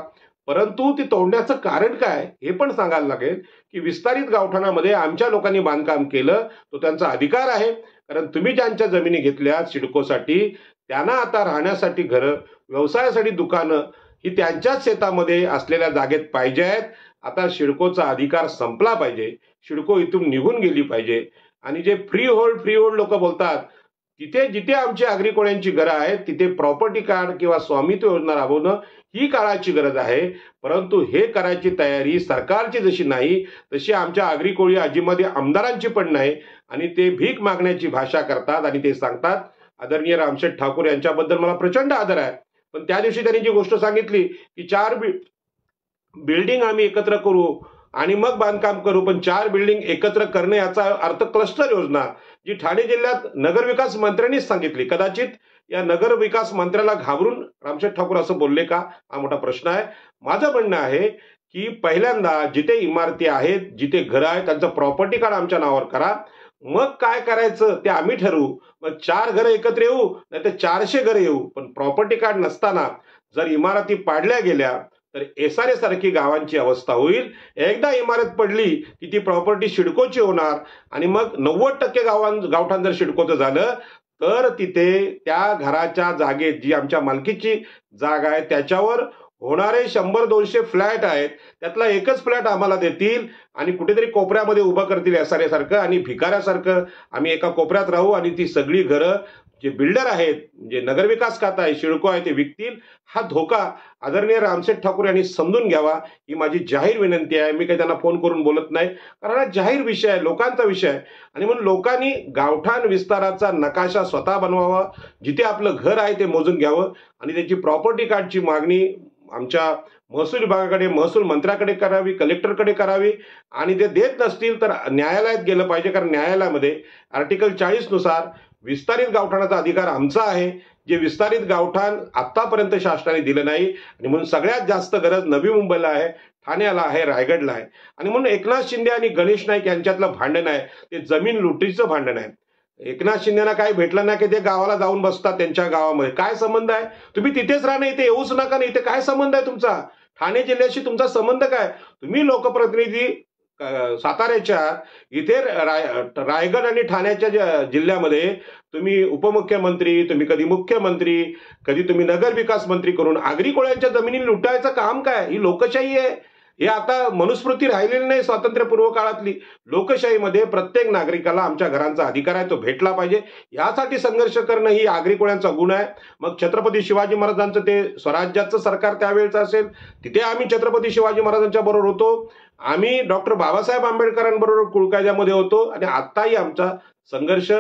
परंतु ती तोडण्याचं कारण काय हे पण सांगायला लागेल की विस्तारित गावठाणामध्ये आमच्या लोकांनी बांधकाम केलं, तो त्यांचा अधिकार आहे. कारण तुम्ही ज्यांच्या जमिनी घेतल्या सिडकोसाठी, त्यांना आता राहण्यासाठी घरं, व्यवसायासाठी दुकानं ही त्यांच्याच शेतामध्ये असलेल्या जागेत पाहिजे आहेत. आता सिडकोचा अधिकार संपला पाहिजे, सिडको इथून निघून गेली पाहिजे. आणि जे फ्री होल्ड लोक बोलतात, तिथे जिथे आमची आगरी कोळ्यांची घरं आहेत तिथे प्रॉपर्टी कार्ड किंवा स्वामित्व योजना राबवणं ही काळाची गरज आहे. परंतु हे करायची तयारी सरकारची जशी नाही, तशी आमच्या आगरी कोळी आजीमध्ये आमदारांची पण नाही. आणि ते भीक मागण्याची भाषा करतात आणि ते सांगतात. आदरणीय रामशेठ ठाकूर यांच्याबद्दल मला प्रचंड आदर आहे, पण त्या दिवशी त्यांनी जी गोष्ट सांगितली की 4 बिल्डिंग आम्ही एकत्र करू आणि मग बांधकाम करू, पण 4 बिल्डिंग एकत्र करणे याचा अर्थ क्लस्टर योजना, जी ठाणे जिल्ह्यात नगरविकास मंत्र्यांनीच सांगितली. कदाचित या नगरविकास मंत्र्याला घाबरून रामशेठ ठाकूर असं बोलले का, हा मोठा प्रश्न आहे. माझं म्हणणं आहे की पहिल्यांदा जिथे इमारती आहेत, जिथे घरं आहेत, त्यांचं प्रॉपर्टी कार्ड आमच्या नावावर करा. मग काय करायचं ते आम्ही ठरवू. मग 4 घरं एकत्र येऊ, नाही तर 400 घरं येऊ, पण प्रॉपर्टी कार्ड नसताना जर इमारती पाडल्या गेल्या तर SRA सारखी गावांची अवस्था होईल. एकदा इमारत पडली की ती प्रॉपर्टी सिडकोची होणार आणि मग 90% गावठाण जर सिडकोचं झालं तर तिथे त्या घराच्या जागेत जी आमच्या मालकीची जागा आहे त्याच्यावर होणारे 100-200 फ्लॅट आहेत, त्यातला एकच फ्लॅट आम्हाला देतील आणि कुठेतरी कोपऱ्यामध्ये उभं करतील SRA सारखं, आणि भिकाऱ्यासारखं आम्ही एका कोपऱ्यात राहू आणि ती सगळी घरं जे बिल्डर आहेत, जे नगरविकास खाता आहे, सिडको आहे, ते विकतील. हा धोका आदरणीय रामशेठ ठाकूर यांनी समजून घ्यावा, ही माझी जाहीर विनंती आहे. मी काही त्यांना फोन करून बोलत नाही, कारण हा जाहीर विषय आहे, लोकांचा विषय आहे. आणि म्हणून लोकांनी गावठाण विस्ताराचा नकाशा स्वतः बनवावा, जिथे आपलं घर आहे ते मोजून घ्यावं आणि त्याची प्रॉपर्टी कार्डची मागणी आमच्या महसूल विभागाकडे, महसूल मंत्र्याकडे करावी, कलेक्टरकडे करावी. आणि ते देत नसतील तर न्यायालयात गेलं पाहिजे, कारण न्यायालयामध्ये आर्टिकल 40 नुसार विस्तारित गावठाणाचा अधिकार आमचा आहे, जे विस्तारित गावठाण आतापर्यंत शासनाने दिलं नाही. आणि म्हणून सगळ्यात जास्त गरज नवी मुंबईला आहे, ठाण्याला आहे, रायगडला आहे. आणि म्हणून एकनाथ शिंदे आणि गणेश नाईक यांच्यातलं भांडण आहे, ते जमीन लुटीचं भांडण आहे. एकनाथ शिंदेना काही भेटलं नाही की ते गावाला जाऊन बसतात त्यांच्या गावामध्ये. काय संबंध आहे? तुम्ही तिथेच राहा, इथे येऊच नका. नाही, इथे काय संबंध आहे तुमचा? ठाणे जिल्ह्याशी तुमचा संबंध काय? तुम्ही लोकप्रतिनिधी साताऱ्याच्या इथे रायगड आणि ठाण्याच्या जिल्ह्यामध्ये तुम्ही उपमुख्यमंत्री, तुम्ही कधी मुख्यमंत्री, कधी तुम्ही नगरविकास मंत्री करून आगरी कोळ्यांच्या जमिनी लुटायचं काम काय? ही लोकशाही आहे. हे आता मनुस्मृती राहिलेली नाही. स्वातंत्र्यपूर्व काळातली लोकशाहीमध्ये प्रत्येक नागरिकाला आमच्या घरांचा अधिकार आहे, तो भेटला पाहिजे. यासाठी संघर्ष करणं ही आगरी कोळ्यांचा गुण आहे. मग छत्रपती शिवाजी महाराजांचं ते स्वराज्याचं सरकार त्यावेळेचं असेल, तिथे आम्ही छत्रपती शिवाजी महाराजांच्या बरोबर होतो. आम्ही डॉक्टर बाबासाहेब आंबेडकरांबरोबर कुळकायद्यामध्ये होतो. आणि आताही आमचा संघर्ष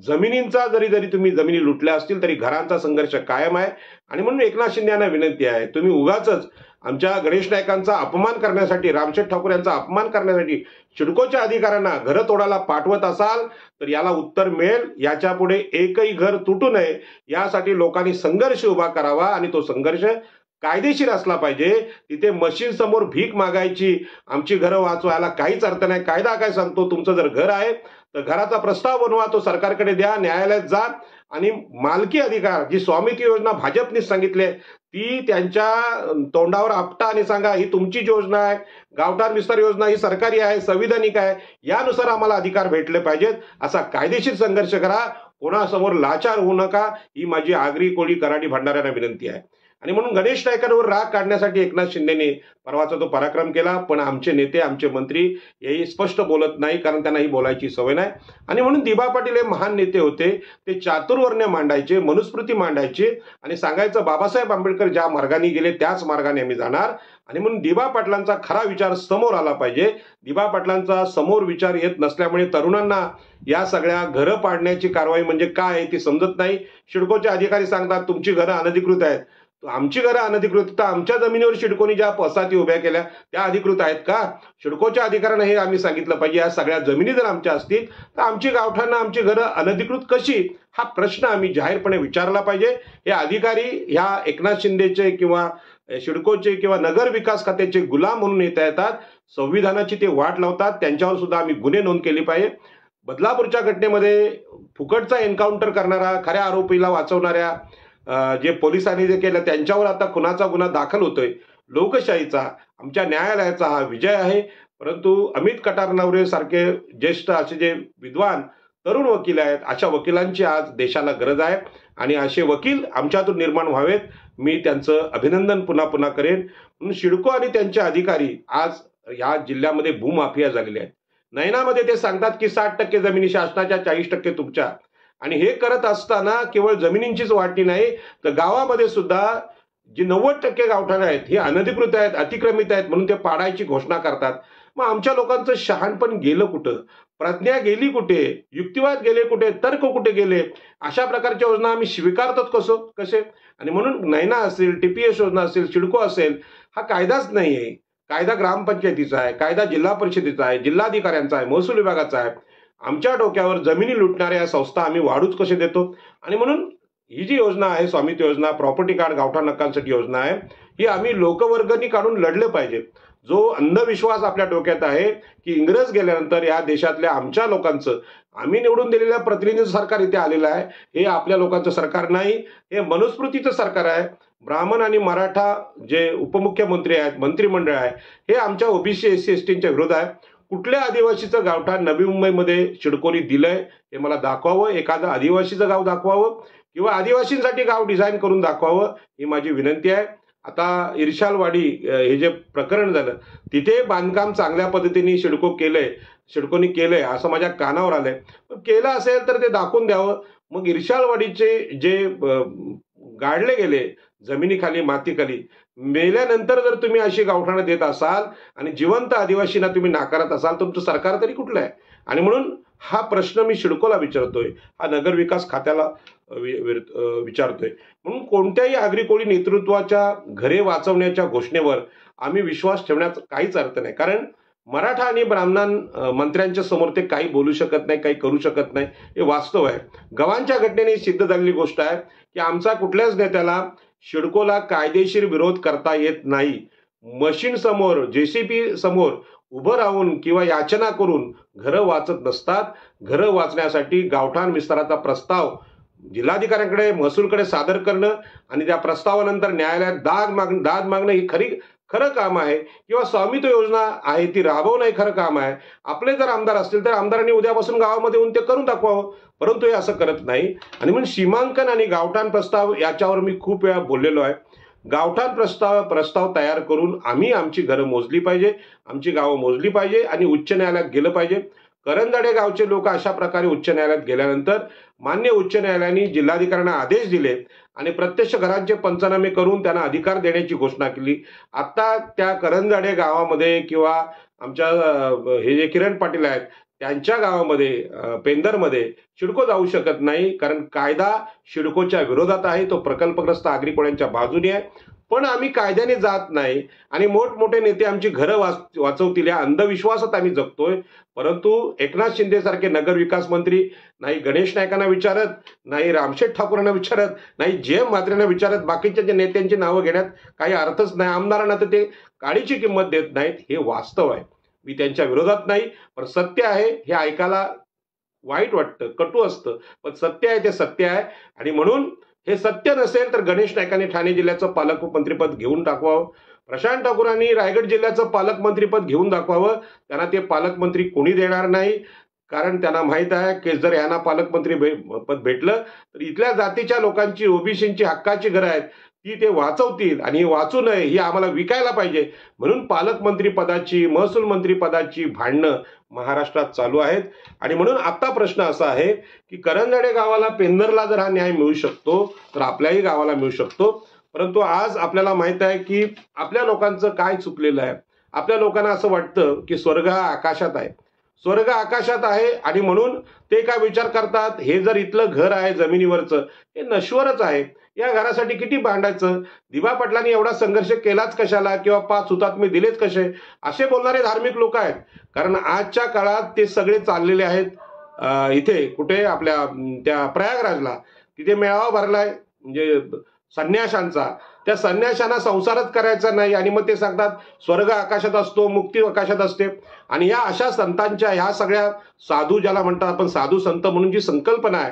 जमिनींचा, जरी तुम्ही जमिनी लुटल्या असतील तरी घरांचा संघर्ष कायम आहे. आणि म्हणून एकनाथ शिंदे यांना विनंती आहे, तुम्ही उगाचच आमच्या गणेश नाईकांचा अपमान करण्यासाठी, रामशेठ ठाकूर यांचा अपमान करण्यासाठी सिडकोच्या अधिकाऱ्यांना घरं तोडायला पाठवत असाल तर याला उत्तर मिळेल. याच्या पुढे एकही घर तुटू नये यासाठी लोकांनी संघर्ष उभा करावा आणि तो संघर्ष कायदेशीर असला पाहिजे. तिथे मशीन समोर भीक मागायची, आमची घरं वाचवायला काहीच अर्थ नाही. कायदा काय सांगतो? तुमचं जर घर आहे तर घराचा प्रस्ताव बनवा, तो सरकारकडे द्या, न्यायालयात जा आणि मालकी अधिकार, जी स्वामित्व योजना भाजपने सांगितली ती त्यांच्या तोंडावर आपटा आणि सांगा ही तुमची योजना आहे. गावठाण विस्तार योजना ही सरकारी आहे, संविधानिक आहे, यानुसार आम्हाला अधिकार भेटले पाहिजेत. असा कायदेशीर संघर्ष करा, कोणासमोर लाचार होऊ नका. ही माझी आगरी कोळी कराडी भंडाऱ्यांना विनंती आहे. आणि म्हणून गणेश नाईकांवर राग काढण्यासाठी एकनाथ शिंदेने परवाचा तो पराक्रम केला. पण आमचे नेते, आमचे मंत्री हे स्पष्ट बोलत नाही, कारण त्यांना ही बोलायची सवय नाही. आणि म्हणून दिबा पाटील हे महान नेते होते. ते चातुर्वर्ण्य मांडायचे, मनुस्मृती मांडायचे आणि सांगायचं बाबासाहेब आंबेडकर ज्या मार्गाने गेले त्याच मार्गाने आम्ही जाणार. आणि म्हणून दिबा पाटलांचा खरा विचार समोर आला पाहिजे. दिबा पाटलांचा समोर विचार येत नसल्यामुळे तरुणांना या सगळ्या घरं पाडण्याची कारवाई म्हणजे काय आहे ती समजत नाही. सिडकोचे अधिकारी सांगतात तुमची घरं अनधिकृत आहेत. आमची घरं अनधिकृत, तर आमच्या जमिनीवर सिडकोनी ज्या वसाहती उभ्या केल्या त्या अधिकृत आहेत का? सिडकोच्या अधिकाऱ्यांना हे आम्ही सांगितलं पाहिजे. या सगळ्या जमिनी जर आमच्या असतील तर आमची गावठाणं, आमची घरं अनधिकृत कशी, हा प्रश्न आम्ही जाहीरपणे विचारला पाहिजे. हे अधिकारी ह्या एकनाथ शिंदेचे किंवा सिडकोचे किंवा नगर विकास खात्याचे गुलाम म्हणून येतात. संविधानाची ते वाट लावतात. त्यांच्यावर सुद्धा आम्ही गुन्हे नोंद केले पाहिजे. बदलापूरच्या घटनेमध्ये फुकटचा एन्काउंटर करणारा, खऱ्या आरोपीला वाचवणाऱ्या जे पोलिसांनी जे केलं त्यांच्यावर आता खुनाचा गुन्हा दाखल होतोय. लोकशाहीचा, आमच्या न्यायालयाचा हा विजय आहे. परंतु अमित कटारनवरे सारखे ज्येष्ठ असे जे विद्वान तरुण वकील आहेत, अशा वकिलांची आज देशाला गरज आहे आणि असे वकील आमच्यातून निर्माण व्हावेत. मी त्यांचं अभिनंदन पुन्हा पुन्हा करेन. म्हणून सिडको आणि त्यांचे अधिकारी आज या जिल्ह्यामध्ये भूमाफिया झालेले आहेत. नयनामध्ये ते सांगतात की 60% जमिनी शासनाच्या, 40% तुमच्या. आणि हे करत असताना केवळ जमिनींचीच वाटणी नाही, तर गावामध्ये सुद्धा जी 90% गावठाणं आहेत ही अनधिकृत आहेत, अतिक्रमित आहेत म्हणून ते पाडायची घोषणा करतात. मग आमच्या लोकांचं शहाणपण गेलं कुठं? प्रज्ञा गेली कुठे? युक्तिवाद गेले कुठे? तर्क कुठे गेले? अशा प्रकारच्या योजना आम्ही स्वीकारतात कसे? आणि म्हणून नैना असेल, टीपीएस योजना असेल, सिडको असेल, हा कायदाच नाहीये. कायदा ग्रामपंचायतीचा आहे, कायदा जिल्हा परिषदेचा आहे, जिल्हाधिकाऱ्यांचा आहे, महसूल विभागाचा आहे. आमच्या डोक्यावर जमिनी लुटणाऱ्या संस्था आम्ही वाढूच कसे देतो? आणि म्हणून ही जी योजना आहे, स्वामित्व योजना, प्रॉपर्टी कार्ड गावठाण हक्कांसाठी योजना आहे, ही आम्ही लोकवर्गणी काढून लढले पाहिजे. जो अंधविश्वास आपल्या डोक्यात आहे की इंग्रज गेल्यानंतर या देशातल्या आमच्या लोकांचं, आम्ही निवडून दिलेल्या प्रतिनिधी सरकार इथे आलेलं आहे, हे आपल्या लोकांचं सरकार नाही, हे मनुस्मृतीचं सरकार आहे. ब्राह्मण आणि मराठा जे उपमुख्यमंत्री आहेत, मंत्रिमंडळ आहे, हे आमच्या ओबीसी, एससी, एसटीच्या विरोध आहे. कुठल्या आदिवासीचं गावठाण नवी मुंबईमध्ये सिडकोनी दिलंय हे मला दाखवावं. एखादं आदिवासीचं गाव दाखवावं किंवा आदिवासींसाठी गाव डिझाईन करून दाखवावं, ही माझी विनंती आहे. आता इर्शालवाडी हे जे प्रकरण झालं, तिथे बांधकाम चांगल्या पद्धतीने सिडकोनी केलंय असं माझ्या कानावर आलंय. पण केलं असेल तर ते दाखवून द्यावं. मग इर्शालवाडीचे जे गाडले गेले जमिनीखाली, मातीखाली, मेल्यानंतर जर तुम्ही अशी गावठाणं देत असाल आणि जिवंत आदिवासींना तुम्ही नाकारत असाल, तुमचं सरकार तरी कुठलं आहे? आणि म्हणून हा प्रश्न मी सिडकोला विचारतोय, हा नगर विकास खात्याला विचारतोय. म्हणून कोणत्याही आगरी कोळी नेतृत्वाच्या घरे वाचवण्याच्या घोषणेवर आम्ही विश्वास ठेवण्याचा काहीच अर्थ नाही. कारण मराठा आणि ब्राह्मण मंत्र्यांच्या समोर ते काही बोलू शकत नाही, काही करू शकत नाही, हे वास्तव आहे. गव्हाणच्या घटनेने सिद्ध झालेली गोष्ट आहे की आमचा कुठल्याच नेत्याला सिडकोला कायदेशीर विरोध करता येत नाही. मशीन समोर, जेसीबी समोर उभं राहून किंवा याचना करून घरं वाचत नसतात. घरं वाचण्यासाठी गावठाण विस्ताराचा प्रस्ताव जिल्हाधिकाऱ्यांकडे, महसूलकडे सादर करणं आणि त्या प्रस्तावानंतर न्यायालयात दाद मागणं ही खरं काम आहे. किंवा स्वामित्व योजना आहे ती राबवणं हे खरं काम आहे. आपले जर आमदार असतील तर आमदारांनी उद्यापासून गावामध्ये येऊन ते करून दाखवावं. परंतु हे असं करत नाही. आणि म्हणून सीमांकन आणि गावठाण प्रस्ताव याच्यावर मी खूप वेळा बोललेलो आहे. गावठाण प्रस्ताव तयार करून आम्ही आमची घरं मोजली पाहिजे, आमची गावं मोजली पाहिजे आणि उच्च न्यायालयात गेलं पाहिजे. करंजाडे गावचे लोक अशा प्रकारे उच्च न्यायालयात गेल्यानंतर मान्य उच्च न्यायालयाने जिल्हाधिकाऱ्यांना आदेश दिले आणि प्रत्यक्ष घरांचे पंचनामे करून त्यांना अधिकार देण्याची घोषणा केली. आता त्या करंजाडे गावामध्ये किंवा आमच्या हे जे किरण पाटील आहेत त्यांच्या गावामध्ये, पेंदरमध्ये सिडको जाऊ शकत नाही. कारण कायदा सिडकोच्या विरोधात आहे, तो प्रकल्पग्रस्त आगरी कोळ्यांच्या बाजूने आहे. पण आम्ही कायद्याने जात नाही आणि मोठमोठे नेते आमची घरं वाचवतील या अंधविश्वासात आम्ही जगतोय. परंतु एकनाथ शिंदे सारखे नगर विकास मंत्री नाही गणेश नाईकांना विचारत, नाही रामशेठ ठाकूरांना विचारत, नाही जयम म्हात्रेंना विचारत, बाकीच्या जे नेत्यांची नावं घेण्यात काही अर्थच नाही. आमदारांना तर ते काडीची किंमत देत नाहीत. हे वास्तव आहे. मी त्यांच्या विरोधात नाही, पण सत्य आहे. हे ऐकायला वाईट वाटतं, कटू असतं, पण सत्य आहे ते सत्य आहे. आणि म्हणून हे सत्य नसेल तर गणेश नाईकांनी ठाणे जिल्ह्याचं पालकमंत्रीपद घेऊन दाखवावं. प्रशांत ठाकूरांनी रायगड जिल्ह्याचं पालकमंत्रीपद घेऊन दाखवावं. त्यांना ते पालकमंत्री कोणी देणार नाही. कारण त्यांना माहित आहे की जर यांना पालकमंत्री पद भेटलं तर इथल्या जातीच्या लोकांची, ओबीसींची हक्काची घरं आहेत ती ते वाचवतील आणि ही वाचू नये ही आम्हाला विकायला पाहिजे म्हणून पालकमंत्री पदाची महसूल मंत्री पदाची भांडणं महाराष्ट्रात चालू आहेत. आणि म्हणून आता प्रश्न असा आहे की करंजाडे गावाला पेंदरला जर हा न्याय मिळू शकतो तर आपल्याही गावाला मिळू शकतो. परंतु आज आपल्याला माहित आहे की आपल्या लोकांचं काय चुकलेलं आहे. आपल्या लोकांना असं वाटतं की स्वर्ग हा आकाशात आहे, स्वर्ग आकाशात आहे आणि म्हणून ते काय विचार करतात, हे जर इथलं घर आहे जमिनीवरचं हे नश्वरच आहे, या घरासाठी किती भांडायचं, दिवा पाटलांनी एवढा संघर्ष केलाच कशाला किंवा 5 हुतात्मे दिलेच कसे, असे बोलणारे धार्मिक लोक आहेत. कारण आजच्या काळात ते सगळे चाललेले आहेत इथे कुठे आपल्या त्या प्रयागराजला, तिथे मेळावा भरलाय म्हणजे संन्याशांचा. त्या संन्याशांना संसारच करायचा नाही आणि मग ते सांगतात स्वर्ग आकाशात असतो, मुक्ती आकाशात असते. आणि या अशा संतांच्या ह्या सगळ्या साधू ज्याला म्हणतात आपण साधू संत म्हणून जी संकल्पना आहे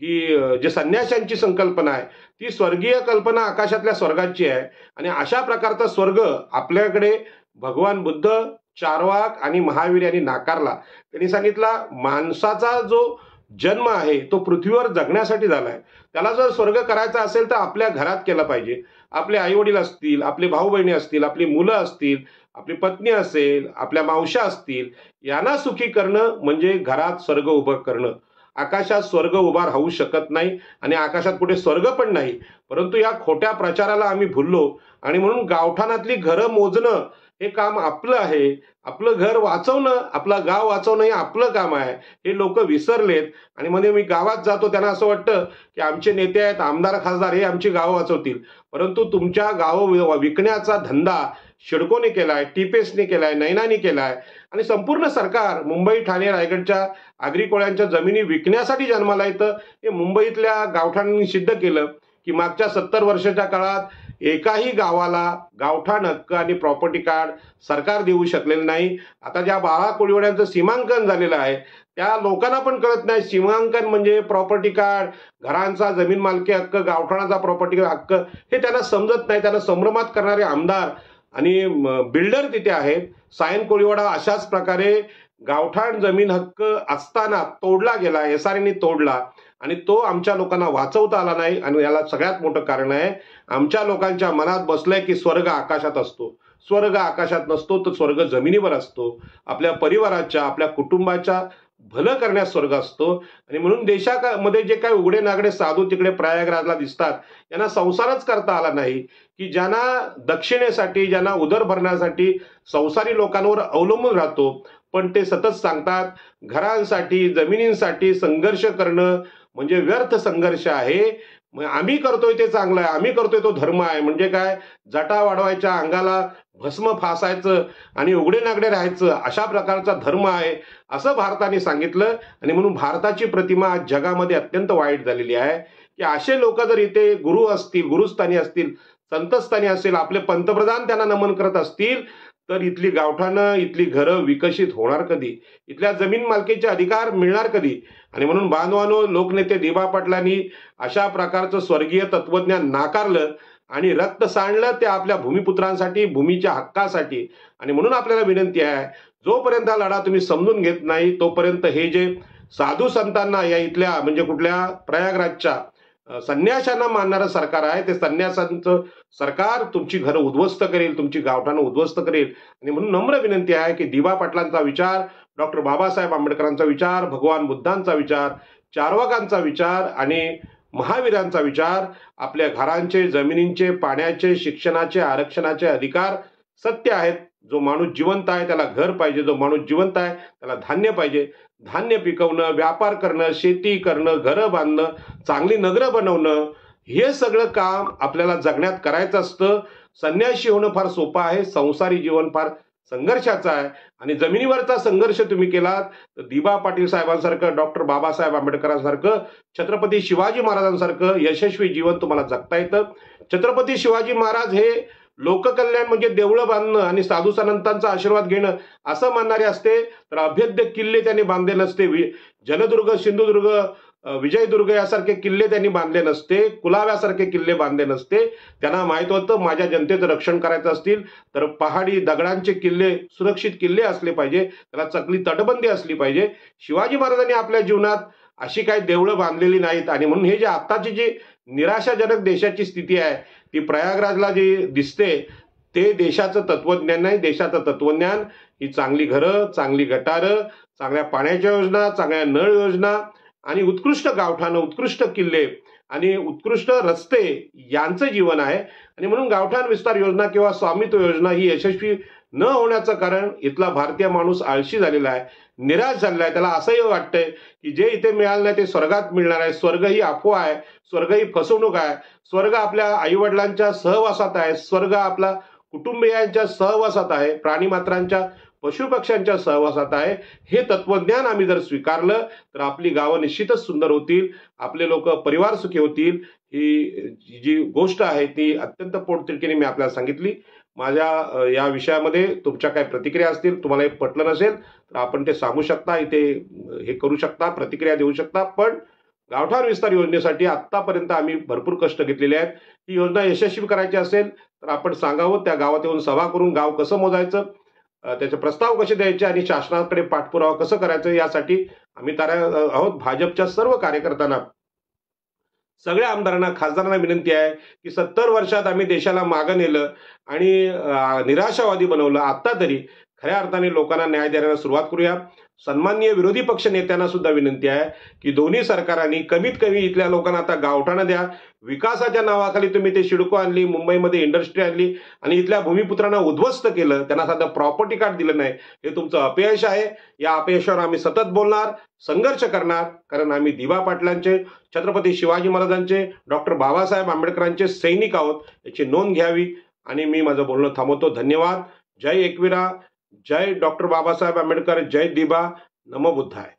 की जे संन्याशांची संकल्पना आहे ती स्वर्गीय कल्पना आकाशातल्या स्वर्गाची आहे. आणि अशा प्रकारचा स्वर्ग आपल्याकडे भगवान बुद्ध, चार्वाक आणि महावीर यांनी नाकारला. त्यांनी सांगितला माणसाचा जो जन्म आहे तो पृथ्वीवर जगण्यासाठी झालाय, त्याला जर स्वर्ग करायचा असेल तर आपल्या घरात केला पाहिजे. आपले आई वडील असतील, आपले भाऊ बहिणी असतील, आपली मुलं असतील, आपली पत्नी असेल, आपल्या मावश्या असतील, यांना सुखी करणं म्हणजे घरात स्वर्ग उभं करणं. आकाशात स्वर्ग उभा राहू शकत नाही आणि आकाशात कुठे स्वर्ग पण नाही. परंतु या खोट्या प्रचाराला आम्ही भुललो आणि म्हणून गावठाणातली घरं मोजणं हे काम आपलं आहे. आपलं घर वाचवणं, आपलं गाव वाचवणं हे आपलं काम आहे, हे लोक विसरलेत. आणि म्हणजे मी गावात जातो त्यांना असं वाटतं की आमचे नेते आहेत, आमदार खासदार, हे आमची गावं वाचवतील. परंतु तुमच्या गावं विकण्याचा धंदा शिडकोने केलाय, टीपेसने केलाय, नैनाने केलाय आणि संपूर्ण सरकार मुंबई, ठाणे, रायगडच्या आगरी कोळ्यांच्या जमिनी विकण्यासाठी जन्माला येतं. हे मुंबईतल्या गावठाणांनी सिद्ध केलं की मागच्या 70 वर्षाच्या काळात एकाही गावाला गावठाण हक्क आणि प्रॉपर्टी कार्ड सरकार देऊ शकलेलं नाही. आता ज्या 12 कोळीवाड्यांचं सीमांकन झालेलं आहे त्या लोकांना पण कळत नाही सीमांकन म्हणजे प्रॉपर्टी कार्ड, घरांचा जमीन मालकी हक्क, गावठाणाचा प्रॉपर्टी हक्क हे त्यांना समजत नाही. त्यांना संभ्रमात करणारे आमदार आणि बिल्डर तिथे आहेत. सायन कोळीवाडा अशाच प्रकारे गावठाण जमीन हक्क असताना तोडला गेला, SREने तोडला आणि तो आमच्या लोकांना वाचवता आला नाही. आणि याला सगळ्यात मोठं कारण आहे आमच्या लोकांच्या मनात बसलंय की स्वर्ग आकाशात असतो. स्वर्ग आकाशात नसतो तर स्वर्ग जमिनीवर असतो. आपल्या परिवाराच्या, आपल्या कुटुंबाच्या भलं करण्यास स्वर्ग असतो. आणि म्हणून देशामध्ये जे काही उघडे नागडे साधू तिकडे प्रयागराजला दिसतात यांना संसारच करता आला नाही, की ज्यांना दक्षिणेसाठी, ज्यांना उदर भरण्यासाठी संसारी लोकांवर अवलंबून राहतो, पण ते सतत सांगतात घरांसाठी, जमिनींसाठी संघर्ष करणं म्हणजे व्यर्थ संघर्ष आहे. आम्ही करतोय ते चांगलं आहे, आम्ही करतोय तो धर्म आहे. म्हणजे काय, जटा वाढवायच्या, अंगाला भस्म फासायचं आणि उघडे नागडे राहायचं अशा प्रकारचा धर्म आहे असं भारताने सांगितलं. आणि म्हणून भारताची प्रतिमा आज जगामध्ये अत्यंत वाईट झालेली आहे की असे लोक जर इथे गुरु असतील, गुरुस्थानी असतील, संतस्थानी असतील, आपले पंतप्रधान त्यांना नमन करत असतील तर इथली गावठाणं, इथली घरं विकसित होणार कधी, इथल्या जमीन मालकीचे अधिकार मिळणार कधी. आणि म्हणून बांधवानो, लोकनेते दिबा पाटलांनी अशा प्रकारचं स्वर्गीय तत्वज्ञान नाकारलं आणि रक्त सांडलं ते आपल्या भूमिपुत्रांसाठी, भूमीच्या हक्कासाठी. आणि म्हणून आपल्याला विनंती आहे, जोपर्यंत हा लढा तुम्ही समजून घेत नाही तोपर्यंत हे जे साधू संतांना या इथल्या म्हणजे कुठल्या प्रयागराजच्या संन्याशांना मानणारं सरकार आहे ते संन्यासांचं सरकार तुमची घरं उद्ध्वस्त करेल, तुमची गावठाणं उद्ध्वस्त करेल. आणि म्हणून नम्र विनंती आहे की दिबा पाटलांचा विचार, डॉक्टर बाबासाहेब आंबेडकरांचा विचार, भगवान बुद्धांचा विचार, चार्वाकांचा विचार आणि महावीरांचा विचार, आपल्या घरांचे, जमिनींचे, पाण्याचे, शिक्षणाचे, आरक्षणाचे अधिकार सत्य आहेत. जो माणूस जिवंत आहे त्याला घर पाहिजे, जो माणूस जिवंत आहे त्याला धान्य पाहिजे. धान्य पिकवणं, व्यापार करणं, शेती करणं, घरं बांधणं, चांगली नगरं बनवणं, हे सगळं काम आपल्याला जगण्यात करायचं असतं. संन्याशी होणं फार सोपं आहे, संसारी जीवन फार संघर्षाचं आहे. आणि जमिनीवरचा संघर्ष तुम्ही केलात तर दिबा पाटील साहेबांसारखं, डॉक्टर बाबासाहेब आंबेडकरांसारखं, छत्रपती शिवाजी महाराजांसारखं यशस्वी जीवन तुम्हाला जगता येतं. छत्रपती शिवाजी महाराज हे लोककल्याण म्हणजे देवळं बांधणं आणि साधू संतांचा आशीर्वाद घेणं असं मानणारे असते तर अभेद्य किल्ले त्यांनी बांधले नसते. जलदुर्ग, सिंधुदुर्ग, विजयदुर्ग यासारखे किल्ले त्यांनी बांधले नसते, कुलाव्यासारखे किल्ले बांधले नसते. त्यांना माहित होतं माझ्या जनतेचं रक्षण करायचं असतील तर पहाडी दगडांचे किल्ले, सुरक्षित किल्ले असले पाहिजे, त्याला चकली तटबंदी असली पाहिजे. शिवाजी महाराजांनी आपल्या जीवनात अशी काही देवळं बांधलेली नाहीत. आणि म्हणून हे जे आत्ताची जी निराशाजनक देशाची स्थिती आहे ती प्रयागराजला जी दिसते ते देशाचं तत्वज्ञान नाही. देशाचं तत्वज्ञान ही चांगली घरं, चांगली गटारं, चांगल्या पाण्याच्या योजना, चांगल्या नळ योजना आणि उत्कृष्ट गावठाणं, उत्कृष्ट किल्ले आणि उत्कृष्ट रस्ते यांचं जीवन आहे. आणि म्हणून गावठाण विस्तार योजना किंवा स्वामित्व योजना ही यशस्वी न होण्याचं कारण इथला भारतीय माणूस आळशी झालेला आहे, निराश झालेला आहे. त्याला असंही वाटतंय की जे इथे मिळालं नाही ते स्वर्गात मिळणार आहे. स्वर्ग ही अफवा आहे, स्वर्ग ही फसवणूक आहे. स्वर्ग आपल्या आईवडिलांच्या सहवासात आहे, स्वर्ग आपला कुटुंबियांच्या सहवासात आहे, प्राणीमात्रांच्या पशुपक्ष्यांच्या सहवासात आहे. हे तत्वज्ञान आम्ही जर स्वीकारलं तर आपली गावं निश्चितच सुंदर होतील, आपले लोक परिवार सुखी होतील. ही जी गोष्ट आहे ती अत्यंत पोटतिडकीने मी आपल्याला सांगितली. माझ्या या विषयामध्ये तुमच्या काही प्रतिक्रिया असतील, तुम्हाला हे पटलं नसेल तर आपण ते सांगू शकता, इथे हे करू शकता, प्रतिक्रिया देऊ शकता. पण गावठाण विस्तार योजनेसाठी आतापर्यंत आम्ही भरपूर कष्ट घेतलेले आहेत. ही योजना यशस्वी करायची असेल तर आपण सांगावं, त्या गावात येऊन सभा करून गाव कसं मोजायचं, त्याचे प्रस्ताव कसे द्यायचे आणि शासनाकडे पाठपुरावा कसं करायचं यासाठी आम्ही तयार आहोत. भाजपच्या सर्व कार्यकर्त्यांना, सगळ्या आमदारांना, खासदारांना विनंती आहे की 70 वर्षात आम्ही देशाला मागं नेलं आणि निराशावादी बनवलं. आता तरी खऱ्या अर्थाने लोकांना न्याय देण्याला सुरुवात करूया. सन्माननीय विरोधी पक्ष नेत्यांना सुद्धा विनंती आहे की दोन्ही सरकारांनी कमीत कमी इथल्या लोकांना आता गावठाणं द्या. विकासाच्या नावाखाली तुम्ही ते सिडको आणली, मुंबईमध्ये इंडस्ट्री आणली आणि इथल्या भूमिपुत्रांना उद्ध्वस्त केलं, त्यांना साधं प्रॉपर्टी कार्ड दिलं नाही. हे तुमचं अपयश आहे. या अपयशावर आम्ही सतत बोलणार, संघर्ष करणार, कारण आम्ही दिवा पाटलांचे, छत्रपती शिवाजी महाराजांचे, डॉक्टर बाबासाहेब आंबेडकरांचे सैनिक आहोत, याची नोंद घ्यावी. आणि मी माझं बोलणं थांबवतो. धन्यवाद. जय एकविरा, जय डॉक्टर बाबासाहेब आंबेडकर, जय दिबा, नमो बुद्धाय.